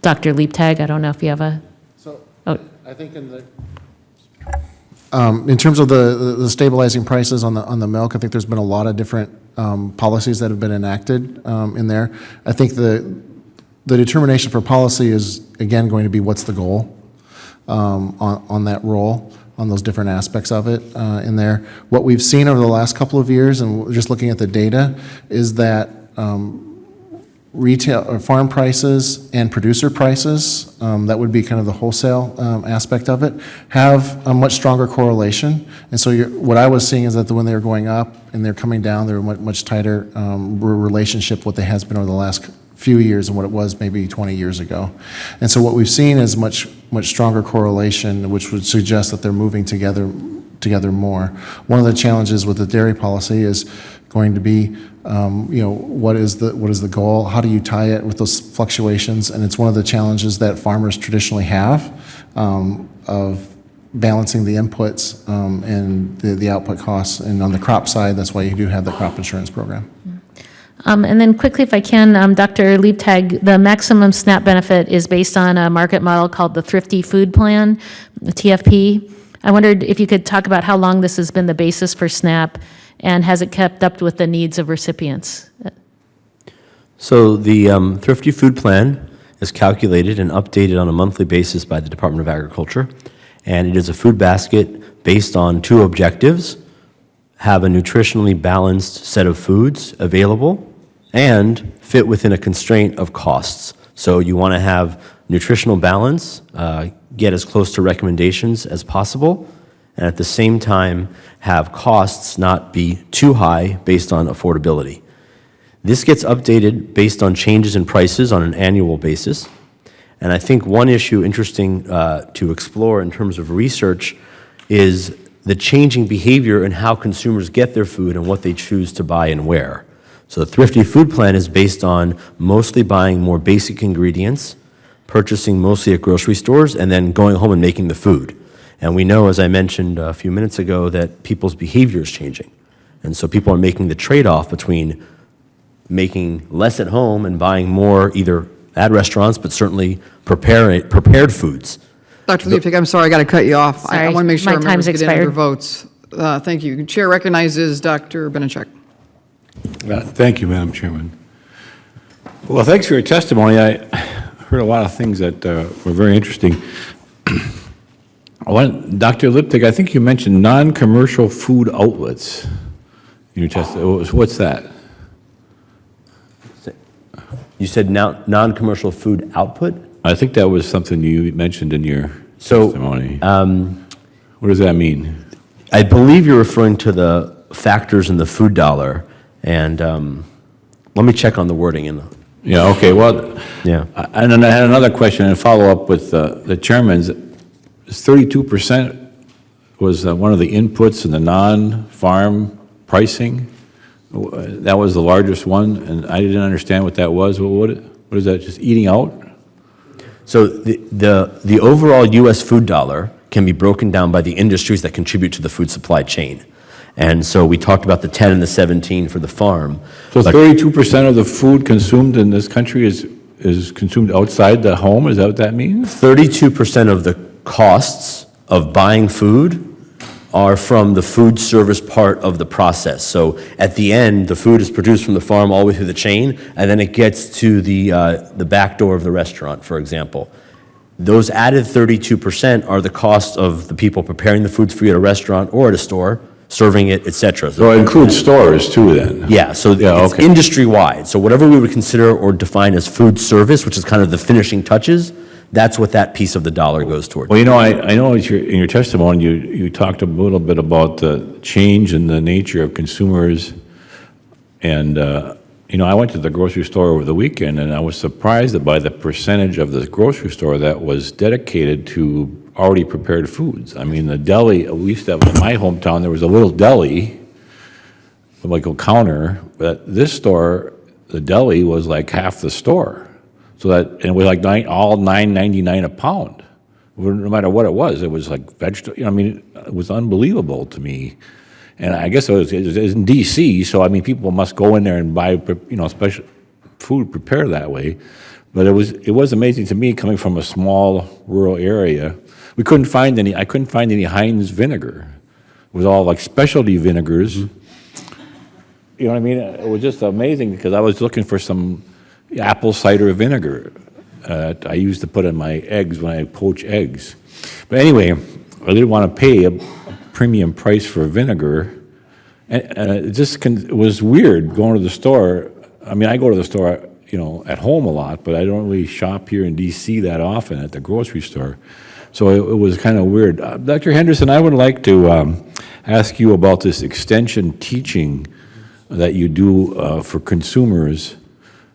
Dr. Liebtag, I don't know if you have a... I think in terms of the stabilizing prices on the milk, I think there's been a lot of different policies that have been enacted in there. I think the determination for policy is, again, going to be what's the goal on that role, on those different aspects of it in there. What we've seen over the last couple of years, and just looking at the data, is that retail or farm prices and producer prices, that would be kind of the wholesale aspect of it, have a much stronger correlation. And so what I was seeing is that when they're going up and they're coming down, they're a much tighter relationship what they has been over the last few years than what it was maybe 20 years ago. And so what we've seen is much stronger correlation, which would suggest that they're moving together more. One of the challenges with the dairy policy is going to be, what is the goal? How do you tie it with those fluctuations? And it's one of the challenges that farmers traditionally have of balancing the inputs and the output costs. And on the crop side, that's why you do have the crop insurance program. And then quickly, if I can, Dr. Liebtag, the maximum SNAP benefit is based on a market model called the Thrifty Food Plan, the TFP. I wondered if you could talk about how long this has been the basis for SNAP, and has it kept up with the needs of recipients? So the Thrifty Food Plan is calculated and updated on a monthly basis by the Department of Agriculture, and it is a food basket based on two objectives: have a nutritionally balanced set of foods available and fit within a constraint of costs. So you want to have nutritional balance, get as close to recommendations as possible, and at the same time have costs not be too high based on affordability. This gets updated based on changes in prices on an annual basis. And I think one issue interesting to explore in terms of research is the changing behavior in how consumers get their food and what they choose to buy and where. So the Thrifty Food Plan is based on mostly buying more basic ingredients, purchasing mostly at grocery stores, and then going home and making the food. And we know, as I mentioned a few minutes ago, that people's behavior is changing. And so people are making the trade-off between making less at home and buying more either at restaurants, but certainly prepared foods. Dr. Liebtag, I'm sorry, I got to cut you off. I Sorry, want to make sure my our members time's get in their expired. votes. Thank you. Chair recognizes Dr. Benachek. Thank you, Madam Chairman. Well, thanks for your testimony. I heard a lot of things that were very interesting. Dr. Liebtag, I think you mentioned non-commercial food outlets in your testimony. What's that? You said non-commercial food output? I think that was something you mentioned in your So, testimony. What does that mean? I believe you're referring to the factors in the food dollar, and let me check on the wording in the. Yeah, okay, well, Yeah. and then I had another question and follow up with the chairman's. 32% was one of the inputs in the non-farm pricing. That was the largest one, and I didn't understand what that was. What is that, just eating out? So the overall U.S. food dollar can be broken down by the industries that contribute to the food supply chain. And so we talked about the 10 and the 17 for the farm. So But 32% of the food consumed in this country is consumed outside the home? Is that what that means? 32% of the costs of buying food are from the food service part of the process. So at the end, the food is produced from the farm all the way through the chain, and then it gets to the back door of the restaurant, for example. Those added 32% are the cost of the people preparing the foods for you at a restaurant or at a store, serving it, et cetera. So it includes stores too then? Yeah, so Yeah, it's okay. industry-wide. So whatever we would consider or define as food service, which is kind of the finishing touches, that's what that piece of the dollar goes toward. Well, I know in your testimony, you talked a little bit about the change in the nature of consumers. And, I went to the grocery store over the weekend, and I was surprised by the percentage of the grocery store that was dedicated to already prepared foods. I mean, the deli, at least in my hometown, there was a little deli, like a counter, but this store, the deli was like half the store. So and it was like all $9.99 a pound. No matter what it was like vegetable. It was unbelievable to me. And I guess it was in D.C., so people must go in there and buy special food prepared that way. But it was amazing to me coming from a small rural area. I couldn't find any Heinz vinegar. It was all like specialty vinegars. You know what I mean? It was just amazing because I was looking for some apple cider vinegar. I used to put in my eggs when I poach eggs. But anyway, I didn't want to pay a premium price for vinegar. And it just it was weird going to the store. I mean, I go to the store, you know, at home a lot, but I don't really shop here in D.C. that often at the grocery store. So it was kind of weird. Dr. Henderson, I would like to ask you about this extension teaching that you do for consumers.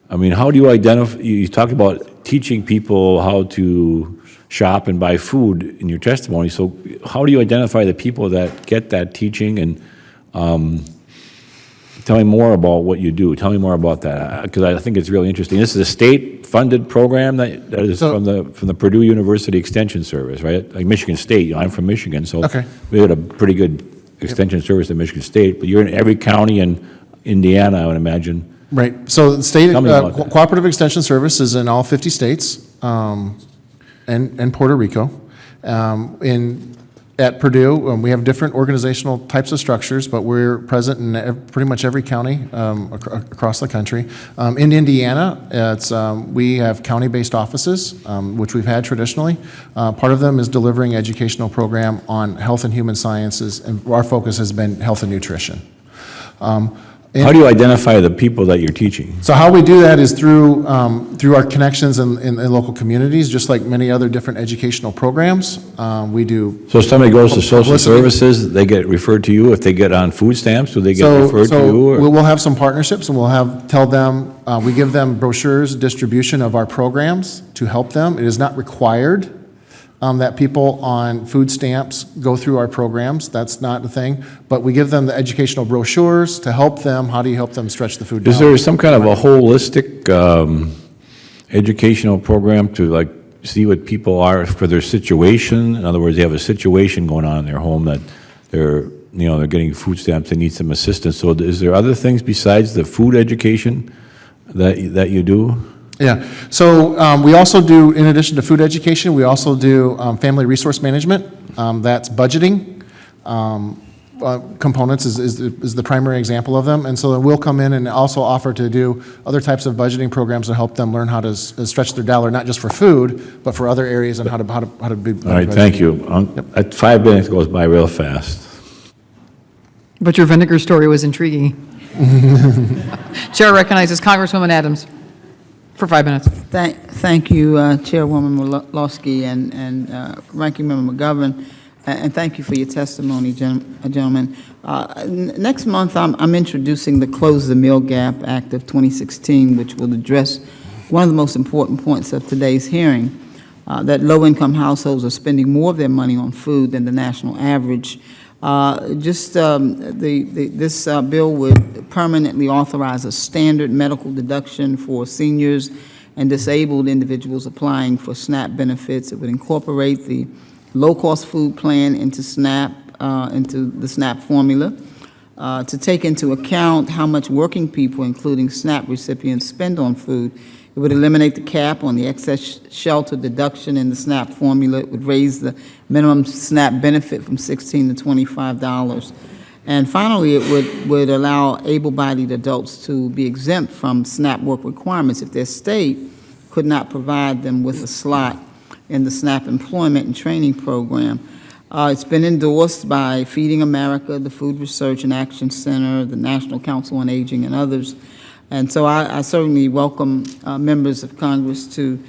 I mean, how do you identify, you talked about teaching people how to shop and buy food in your testimony, so how do you identify the people that get that teaching? And tell me more about what you do. Tell me more about that, because I think it's really interesting. This is a state-funded program that is from the Purdue University Extension Service, right? Like Michigan State. You know, I'm from Michigan, so we had a pretty good extension service at Michigan State. But you're in every county in Indiana, I would imagine. Right. So the state Tell me about that. cooperative extension service is in all 50 states and Puerto Rico. At Purdue, we have different organizational types of structures, but we're present in pretty much every county across the country. In Indiana, we have county-based offices, which we've had traditionally. Part of them is delivering educational program on health and human sciences, and our focus has been health and nutrition. How do you identify the people that you're teaching? So how we do that is through our connections in local communities, just like many other different educational programs. We do. So if somebody goes to social publicity. services, they get referred to you. If they get on food stamps, do they get referred to you? Or? We'll have some partnerships, and we give them brochures, distribution of our programs to help them. It is not required that people on food stamps go through our programs. That's not a thing. But we give them the educational brochures to help them. How do you help them stretch the food down? Is there some kind of a holistic educational program to like see what people are for their situation? In other words, they have a situation going on in their home that they're getting food stamps, they need some assistance. So is there other things besides the food education that you do? Yeah, so we also do, in addition to food education, we also do family resource management. That's budgeting. Components is the primary example of them. And so we'll come in and also offer to do other types of budgeting programs to help them learn how to stretch their dollar, not just for food, but for other areas and how to be. All right, thank you. 5 minutes goes by real fast. But your vinegar story was intriguing. Chair recognizes Congresswoman Adams for 5 minutes. Thank you, Chairwoman Walorski and Ranking Member McGovern, and thank you for your testimony, gentlemen. Next month, I'm introducing the Close the Meal Gap Act of 2016, which will address one of the most important points of today's hearing, that low-income households are spending more of their money on food than the national average. This bill would permanently authorize a standard medical deduction for seniors and disabled individuals applying for SNAP benefits. It would incorporate the low-cost food plan into the SNAP formula to take into account how much working people, including SNAP recipients, spend on food. It would eliminate the cap on the excess shelter deduction in the SNAP formula. It would raise the minimum SNAP benefit from $16 to $25. And finally, it would allow able-bodied adults to be exempt from SNAP work requirements if their state could not provide them with a slot in the SNAP employment and training program. It's been endorsed by Feeding America, the Food Research and Action Center, the National Council on Aging, and others. And so I certainly welcome members of Congress to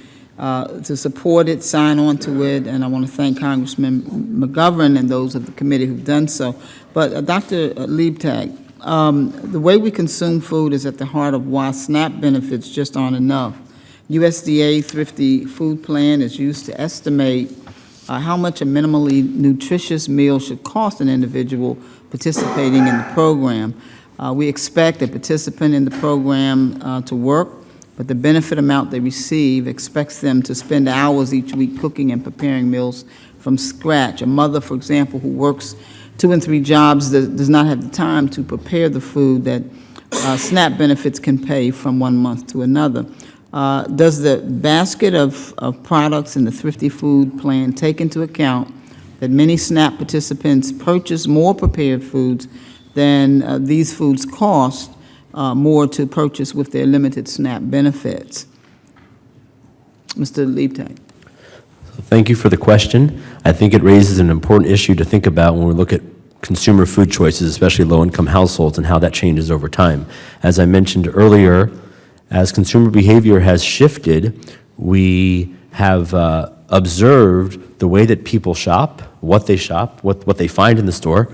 support it, sign on to it, and I want to thank Congressman McGovern and those of the committee who've done so. But Dr. Liebtag, the way we consume food is at the heart of why SNAP benefits just aren't enough. USDA Thrifty Food Plan is used to estimate how much a minimally nutritious meal should cost an individual participating in the program. We expect a participant in the program to work, but the benefit amount they receive expects them to spend hours each week cooking and preparing meals from scratch. A mother, for example, who works 2 and 3 jobs does not have the time to prepare the food that SNAP benefits can pay from one month to another. Does the basket of products in the Thrifty Food Plan take into account that many SNAP participants purchase more prepared foods than these foods cost more to purchase with their limited SNAP benefits. Mr. Leibtag. Thank you for the question. I think it raises an important issue to think about when we look at consumer food choices, especially low-income households, and how that changes over time. As I mentioned earlier, as consumer behavior has shifted, we have observed the way that people shop, what they find in the store,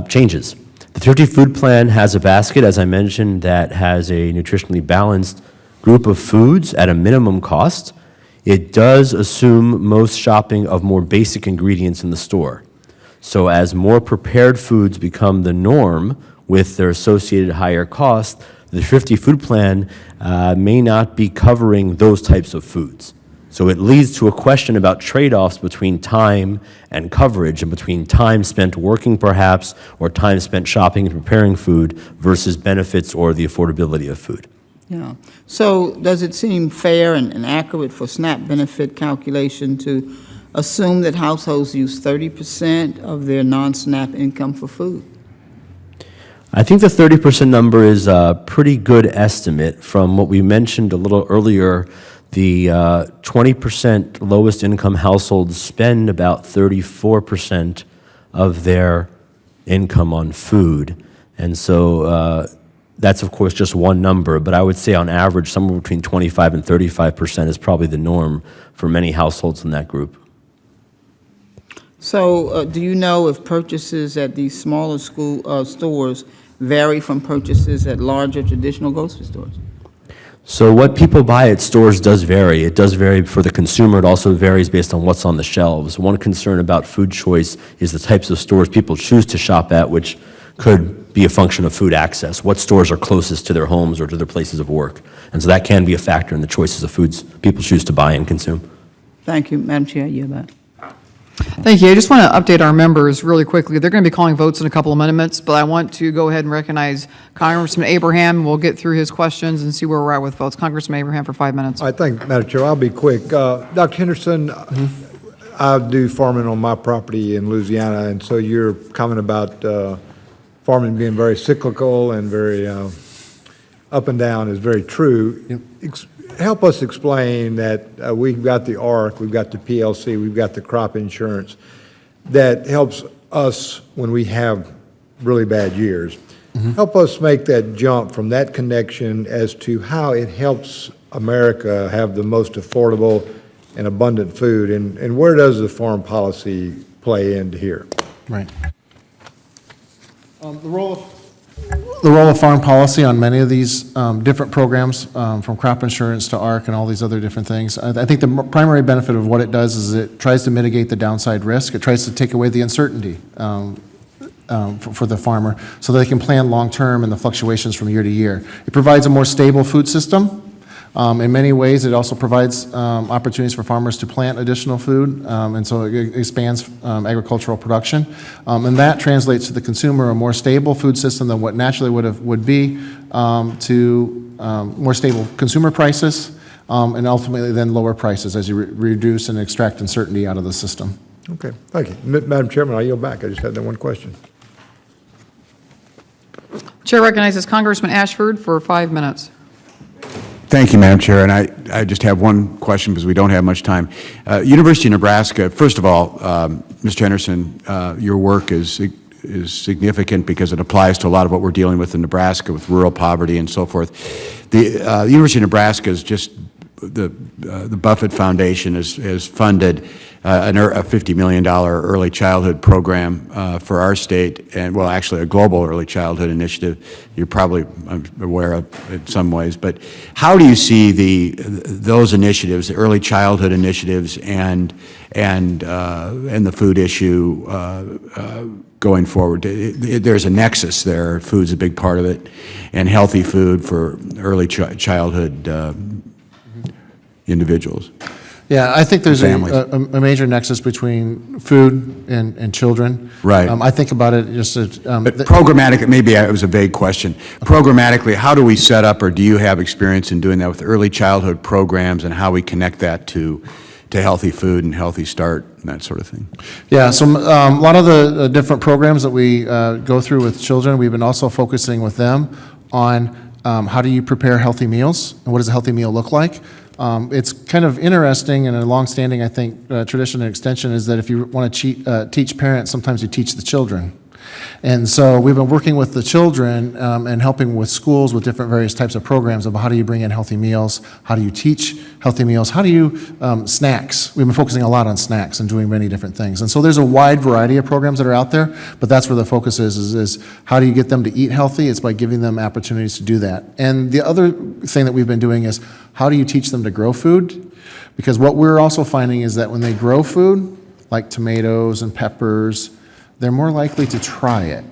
changes. The Thrifty Food Plan has a basket, as I mentioned, that has a nutritionally balanced group of foods at a minimum cost. It does assume most shopping of more basic ingredients in the store. So as more prepared foods become the norm with their associated higher cost, the Thrifty Food Plan may not be covering those types of foods. So it leads to a question about trade-offs between time and coverage, and between time spent working perhaps, or time spent shopping and preparing food versus benefits or the affordability of food. Yeah. So does it seem fair and accurate for SNAP benefit calculation to assume that households use 30% of their non-SNAP income for food? I think the 30% number is a pretty good estimate. From what we mentioned a little earlier, the 20% lowest income households spend about 34% of their income on food. And so that's, of course, just one number, but I would say on average, somewhere between 25 and 35% is probably the norm for many households in that group. So do you know if purchases at these smaller stores vary from purchases at larger traditional grocery stores? So what people buy at stores does vary. It does vary for the consumer. It also varies based on what's on the shelves. One concern about food choice is the types of stores people choose to shop at, which could be a function of food access. What stores are closest to their homes or to their places of work? And so that can be a factor in the choices of foods people choose to buy and consume. Thank you, Madam Chair. You have that. Thank you. I just want to update our members really quickly. They're going to be calling votes in a couple of minutes, but I want to go ahead and recognize Congressman Abraham. We'll get through his questions and see where we're at with votes. Congressman Abraham for 5 minutes. I think, Madam Chair, I'll be quick. Dr. Henderson, I do farming on my property in Louisiana, and so your comment about farming being very cyclical and very up and down is very true. Help us explain that we've got the ARC, we've got the PLC, we've got the crop insurance that helps us when we have really bad years. Help us make that jump from that connection as to how it helps America have the most affordable and abundant food, and where does the foreign policy play into here? Right. The role of foreign policy on many of these different programs, from crop insurance to ARC and all these other different things, I think the primary benefit of what it does is it tries to mitigate the downside risk. It tries to take away the uncertainty for the farmer so that they can plan long-term and the fluctuations from year to year. It provides a more stable food system. In many ways, it also provides opportunities for farmers to plant additional food, and so it expands agricultural production. And that translates to the consumer a more stable food system than what naturally would be, to more stable consumer prices, and ultimately then lower prices as you reduce and extract uncertainty out of the system. Okay, thank you. Madam Chairman, I yield back. I just had that one question. Chair recognizes Congressman Ashford for 5 minutes. Thank you, Madam Chair, and I just have one question because we don't have much time. University of Nebraska, first of all, Mr. Henderson, your work is significant because it applies to a lot of what we're dealing with in Nebraska with rural poverty and so forth. The University of Nebraska is just, the Buffett Foundation has funded a $50 million early childhood program for our state, and well, actually a global early childhood initiative. You're probably aware of in some ways, but how do you see those initiatives, the early childhood initiatives, and the food issue going forward? There's a nexus there. Food's a big part of it, and healthy food for early childhood individuals. Yeah, I think there's Families. a major nexus between food and children. Right. I think about it just as... But programmatically, maybe it was a vague question. Programmatically, how do we set up, or do you have experience in doing that with early childhood programs, and how we connect that to healthy food and healthy start and that sort of thing? Yeah, so a lot of the different programs that we go through with children, we've been also focusing with them on how do you prepare healthy meals, and what does a healthy meal look like. It's kind of interesting, and a longstanding, I think, tradition and extension is that if you want to teach parents, sometimes you teach the children. And so we've been working with the children and helping with schools with different various types of programs about how do you bring in healthy meals, how do you teach healthy meals, how do you, snacks. We've been focusing a lot on snacks and doing many different things. And so there's a wide variety of programs that are out there, but that's where the focus is how do you get them to eat healthy? It's by giving them opportunities to do that. And the other thing that we've been doing is how do you teach them to grow food? Because what we're also finding is that when they grow food, like tomatoes and peppers, they're more likely to try it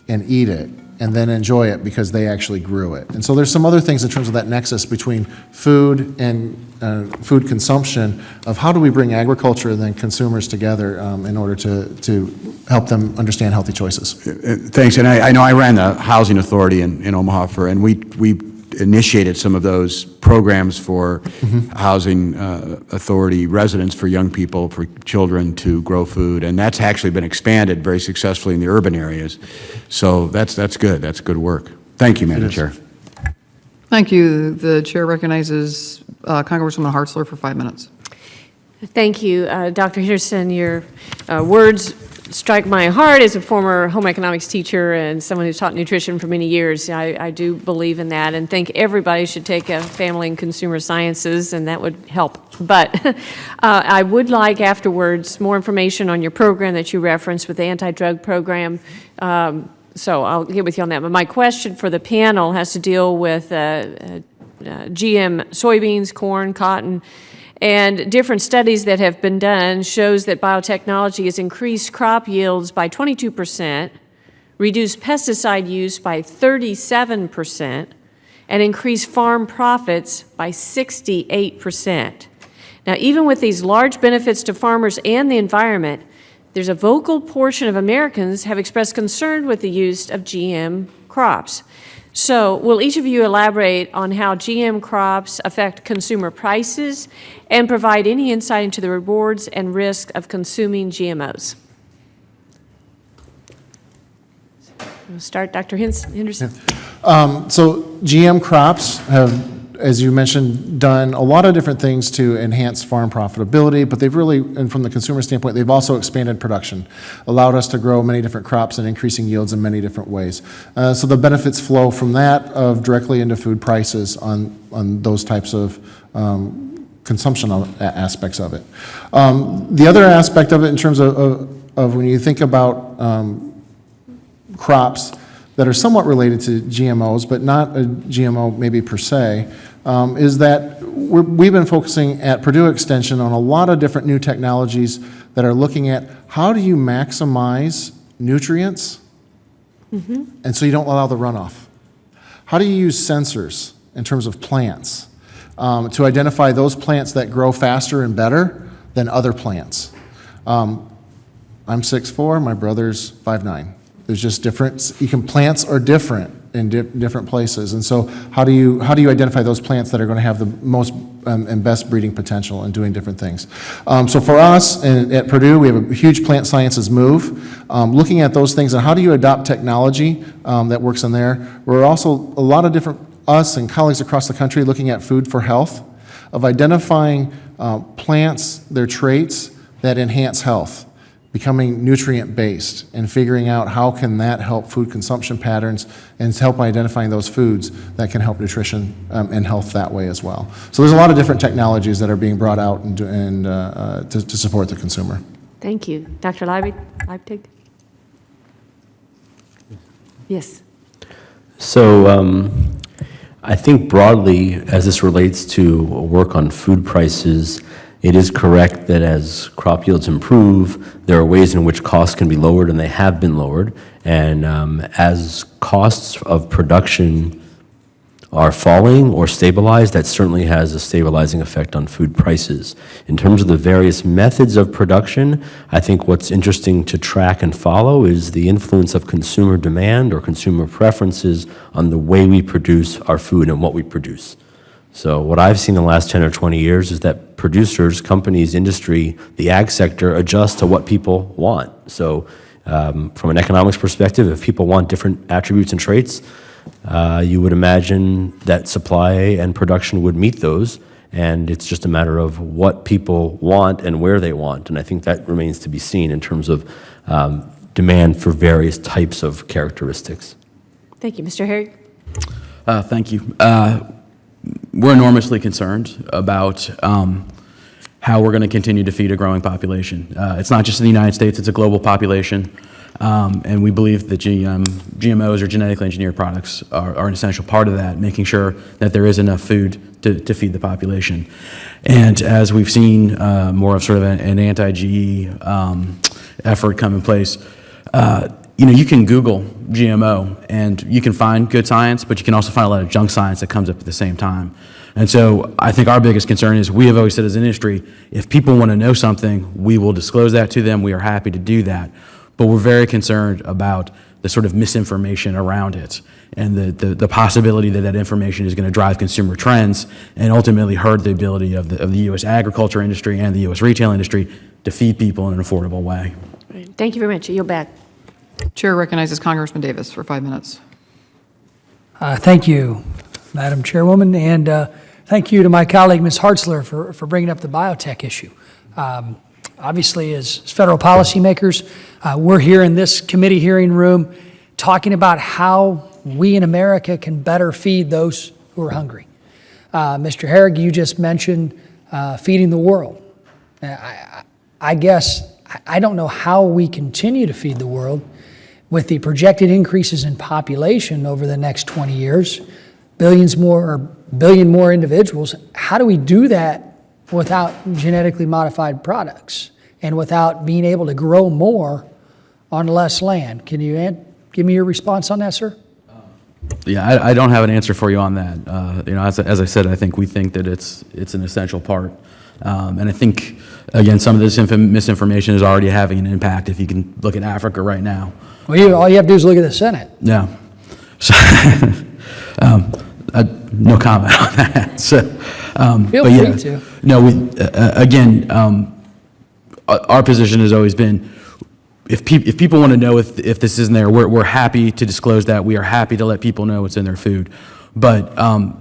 and eat it and then enjoy it because they actually grew it. And so there's some other things in terms of that nexus between food and food consumption of how do we bring agriculture and then consumers together in order to help them understand healthy choices. Thanks, and I know I ran the Housing Authority in Omaha and we initiated some of those programs for housing authority residents, for young people, for children to grow food, and that's actually been expanded very successfully in the urban areas. So that's good. That's good work. Thank you, Madam Chair. Thank you. The chair recognizes Congresswoman Hartzler for 5 minutes. Thank you, Dr. Henderson. Your words strike my heart as a former home economics teacher and someone who's taught nutrition for many years. I do believe in that and think everybody should take a family and consumer sciences, and that would help. But I would like afterwards more information on your program that you referenced with the anti-drug program. So I'll get with you on that. But my question for the panel has to deal with GM soybeans, corn, cotton. And different studies that have been done shows that biotechnology has increased crop yields by 22%, reduced pesticide use by 37%, and increased farm profits by 68%. Now, even with these large benefits to farmers and the environment, there's a vocal portion of Americans have expressed concern with the use of GM crops. So will each of you elaborate on how GM crops affect consumer prices and provide any insight into the rewards and risks of consuming GMOs? We'll start, Dr. Henderson. So GM crops have, as you mentioned, done a lot of different things to enhance farm profitability, but they've really, and from the consumer standpoint, they've also expanded production, allowed us to grow many different crops and increasing yields in many different ways. So the benefits flow from that directly into food prices on those types of consumption aspects of it. The other aspect of it in terms of when you think about crops that are somewhat related to GMOs, but not a GMO maybe per se, is that we've been focusing at Purdue Extension on a lot of different new technologies that are looking at how do you maximize nutrients and so you don't allow the runoff. How do you use sensors in terms of plants to identify those plants that grow faster and better than other plants? I'm 6'4", my brother's 5'9". There's just difference. Plants are different in different places, and so how do you identify those plants that are going to have the most and best breeding potential in doing different things? So for us at Purdue, we have a huge plant sciences move, looking at those things and how do you adopt technology that works in there. We're also a lot of different us and colleagues across the country looking at food for health, of identifying plants, their traits that enhance health, becoming nutrient-based and figuring out how can that help food consumption patterns and help identifying those foods that can help nutrition and health that way as well. So there's a lot of different technologies that are being brought out and to support the consumer. Thank you. Dr. Leipzig? Yes. So I think broadly, as this relates to work on food prices, it is correct that as crop yields improve, there are ways in which costs can be lowered, and they have been lowered. And as costs of production are falling or stabilized, that certainly has a stabilizing effect on food prices. In terms of the various methods of production, I think what's interesting to track and follow is the influence of consumer demand or consumer preferences on the way we produce our food and what we produce. So what I've seen in the last 10 or 20 years is that producers, companies, industry, the ag sector adjust to what people want. So From an economics perspective, if people want different attributes and traits, you would imagine that supply and production would meet those, and it's just a matter of what people want and where they want. And I think that remains to be seen in terms of demand for various types of characteristics. Thank you. Mr. Herrig? Thank you. We're enormously concerned about how we're going to continue to feed a growing population. It's not just in the United States, it's a global population. And we believe that GMOs or genetically engineered products are an essential part of that, making sure that there is enough food to feed the population. And as we've seen more of sort of an anti-GE effort come in place, you can Google GMO and you can find good science, but you can also find a lot of junk science that comes up at the same time. And so I think our biggest concern is we have always said as an industry, if people want to know something, we will disclose that to them. We are happy to do that. But we're very concerned about the sort of misinformation around it and the possibility that that information is going to drive consumer trends and ultimately hurt the ability of the U.S. agriculture industry and the U.S. retail industry to feed people in an affordable way. Thank you very much. I yield back. Chair recognizes Congressman Davis for 5 minutes. Thank you, Madam Chairwoman, and thank you to my colleague, Ms. Hartzler, for bringing up the biotech issue. Obviously, as federal policymakers, we're here in this committee hearing room talking about how we in America can better feed those who are hungry. Mr. Herrig, you just mentioned feeding the world. I guess I don't know how we continue to feed the world with the projected increases in population over the next 20 years, billion more individuals. How do we do that without genetically modified products and without being able to grow more on less land? Can you give me your response on that, sir? Yeah, I don't have an answer for you on that. As I said, I think we think that it's an essential part. And I think, again, some of this misinformation is already having an impact. If you can look at Africa right now. Well, all you have to do is look at the Senate. Yeah. So, no comment on that. So, Feel but yeah, free to. No, our position has always been, if people want to know if this isn't there, we're happy to disclose that. We are happy to let people know what's in their food. But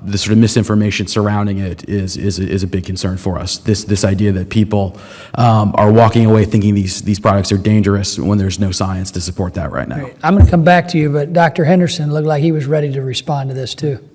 the sort of misinformation surrounding it is a big concern for us. This idea that people are walking away thinking these products are dangerous when there's no science to support that right now. Great. I'm going to come back to you, but Dr. Henderson looked like he was ready to respond to this too.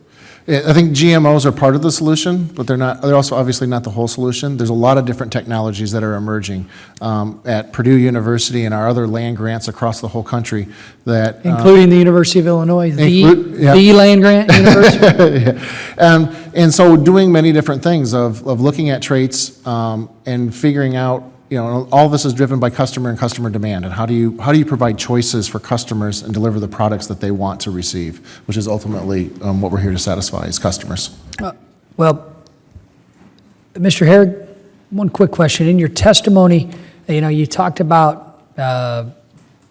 I think GMOs are part of the solution, but they're also obviously not the whole solution. There's a lot of different technologies that are emerging at Purdue University and our other land grants across the whole country that Including the University of Illinois, yeah. the land-grant university. And so doing many different things of looking at traits and figuring out, all this is driven by customer and customer demand. And how do you provide choices for customers and deliver the products that they want to receive, which is ultimately what we're here to satisfy as customers. Well, Mr. Herrig, one quick question. In your testimony, you talked about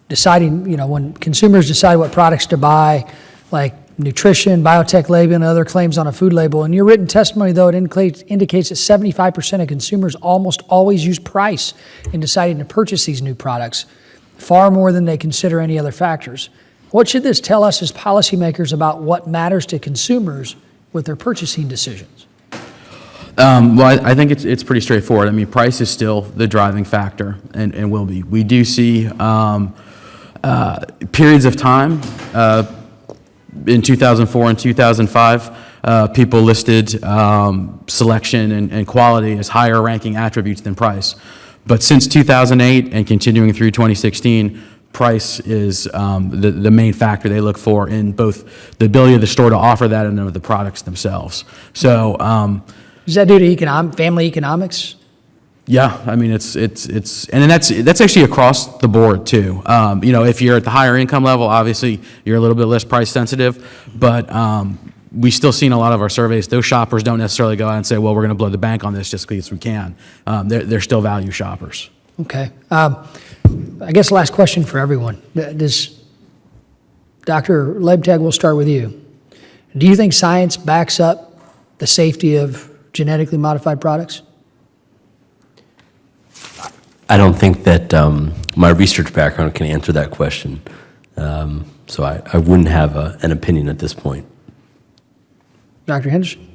deciding, when consumers decide what products to buy, like nutrition, biotech labeling, and other claims on a food label. In your written testimony, though, it indicates that 75% of consumers almost always use price in deciding to purchase these new products, far more than they consider any other factors. What should this tell us as policymakers about what matters to consumers with their purchasing decisions? Well, I think it's pretty straightforward. I mean, price is still the driving factor and will be. We do see periods of time in 2004 and 2005, people listed selection and quality as higher ranking attributes than price. But since 2008 and continuing through 2016, price is the main factor they look for in both the ability of the store to offer that and of the products themselves. So, Is that due to family economics? yeah, I mean, it's and that's actually across the board too. If you're at the higher income level, obviously you're a little bit less price sensitive, but we still see in a lot of our surveys, those shoppers don't necessarily go out and say, well, we're going to blow the bank on this just because we can. They're still value shoppers. Okay. I guess last question for everyone. Dr. Leibtag, we'll start with you. Do you think science backs up the safety of genetically modified products? I don't think that my research background can answer that question. So I wouldn't have an opinion at this point. Dr. Henderson?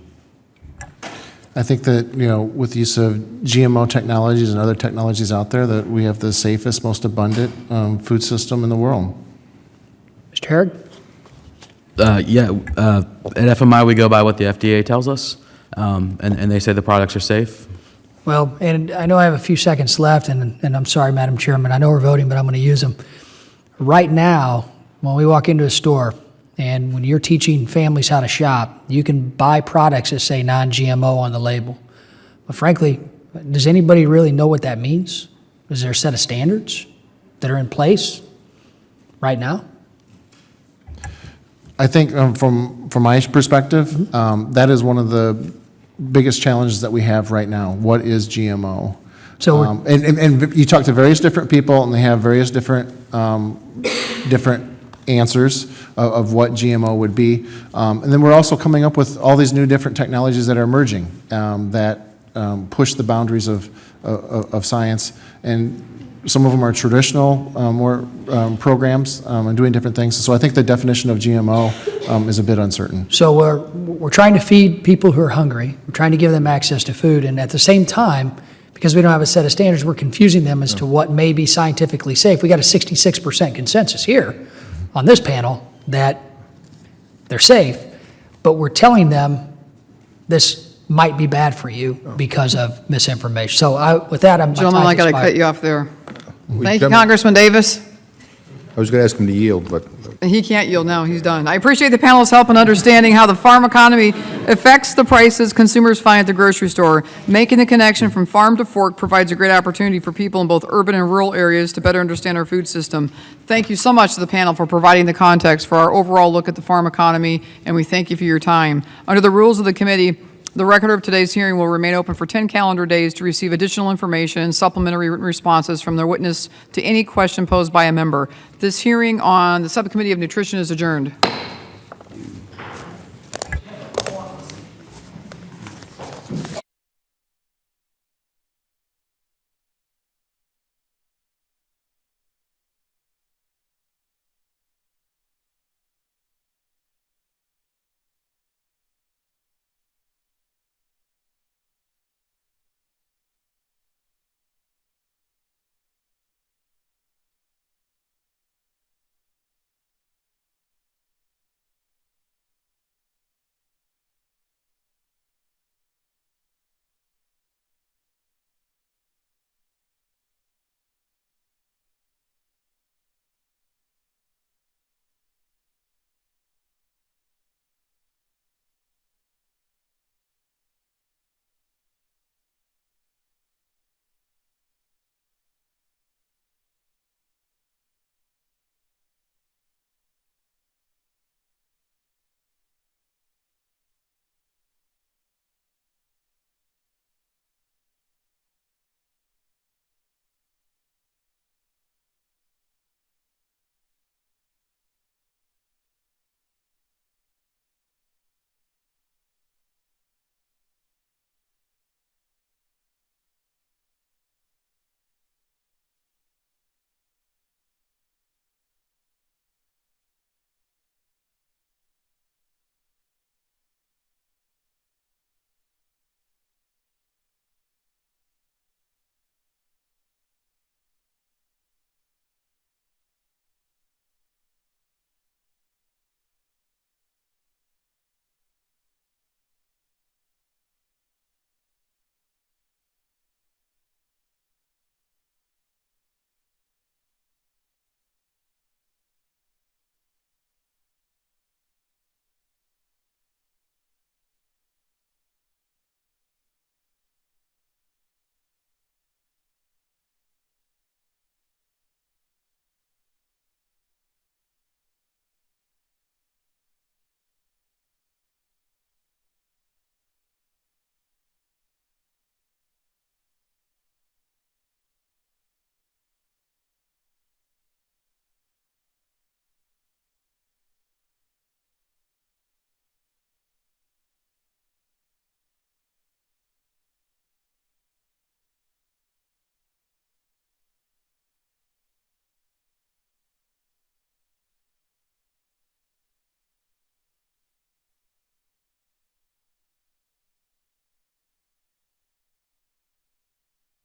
I think that, with the use of GMO technologies and other technologies out there, that we have the safest, most abundant food system in the world. Mr. Herrig? At FMI, we go by what the FDA tells us, and they say the products are safe. Well, and I know I have a few seconds left, and I'm sorry, Madam Chairman, I know we're voting, but I'm going to use them. Right now, when we walk into a store, and when you're teaching families how to shop, you can buy products that say non-GMO on the label. But frankly, does anybody really know what that means? Is there a set of standards that are in place right now? I think from my perspective, that is one of the biggest challenges that we have right now. What is GMO? So and you talk to various different people, and they have various different answers of what GMO would be. And then we're also coming up with all these new different technologies that are emerging that push the boundaries of science. And some of them are traditional, more programs and doing different things. So I think the definition of GMO is a bit uncertain. So we're trying to feed people who are hungry. We're trying to give them access to food. And at the same time, because we don't have a set of standards, we're confusing them as to what may be scientifically safe. We got a 66% consensus here on this panel that they're safe, but we're telling them this might be bad for you because of misinformation. So with that, my Gentlemen, I time's got to expired. cut you off there. Thank you, gentlemen- Congressman Davis. I was going to ask him to yield, but He can't yield now, he's done. I appreciate the panel's help in understanding how the farm economy affects the prices consumers find at the grocery store. Making the connection from farm to fork provides a great opportunity for people in both urban and rural areas to better understand our food system. Thank you so much to the panel for providing the context for our overall look at the farm economy, and we thank you for your time. Under the rules of the committee, the record of today's hearing will remain open for 10 calendar days to receive additional information and supplementary written responses from the witness to any question posed by a member. This hearing on the Subcommittee of Nutrition is adjourned.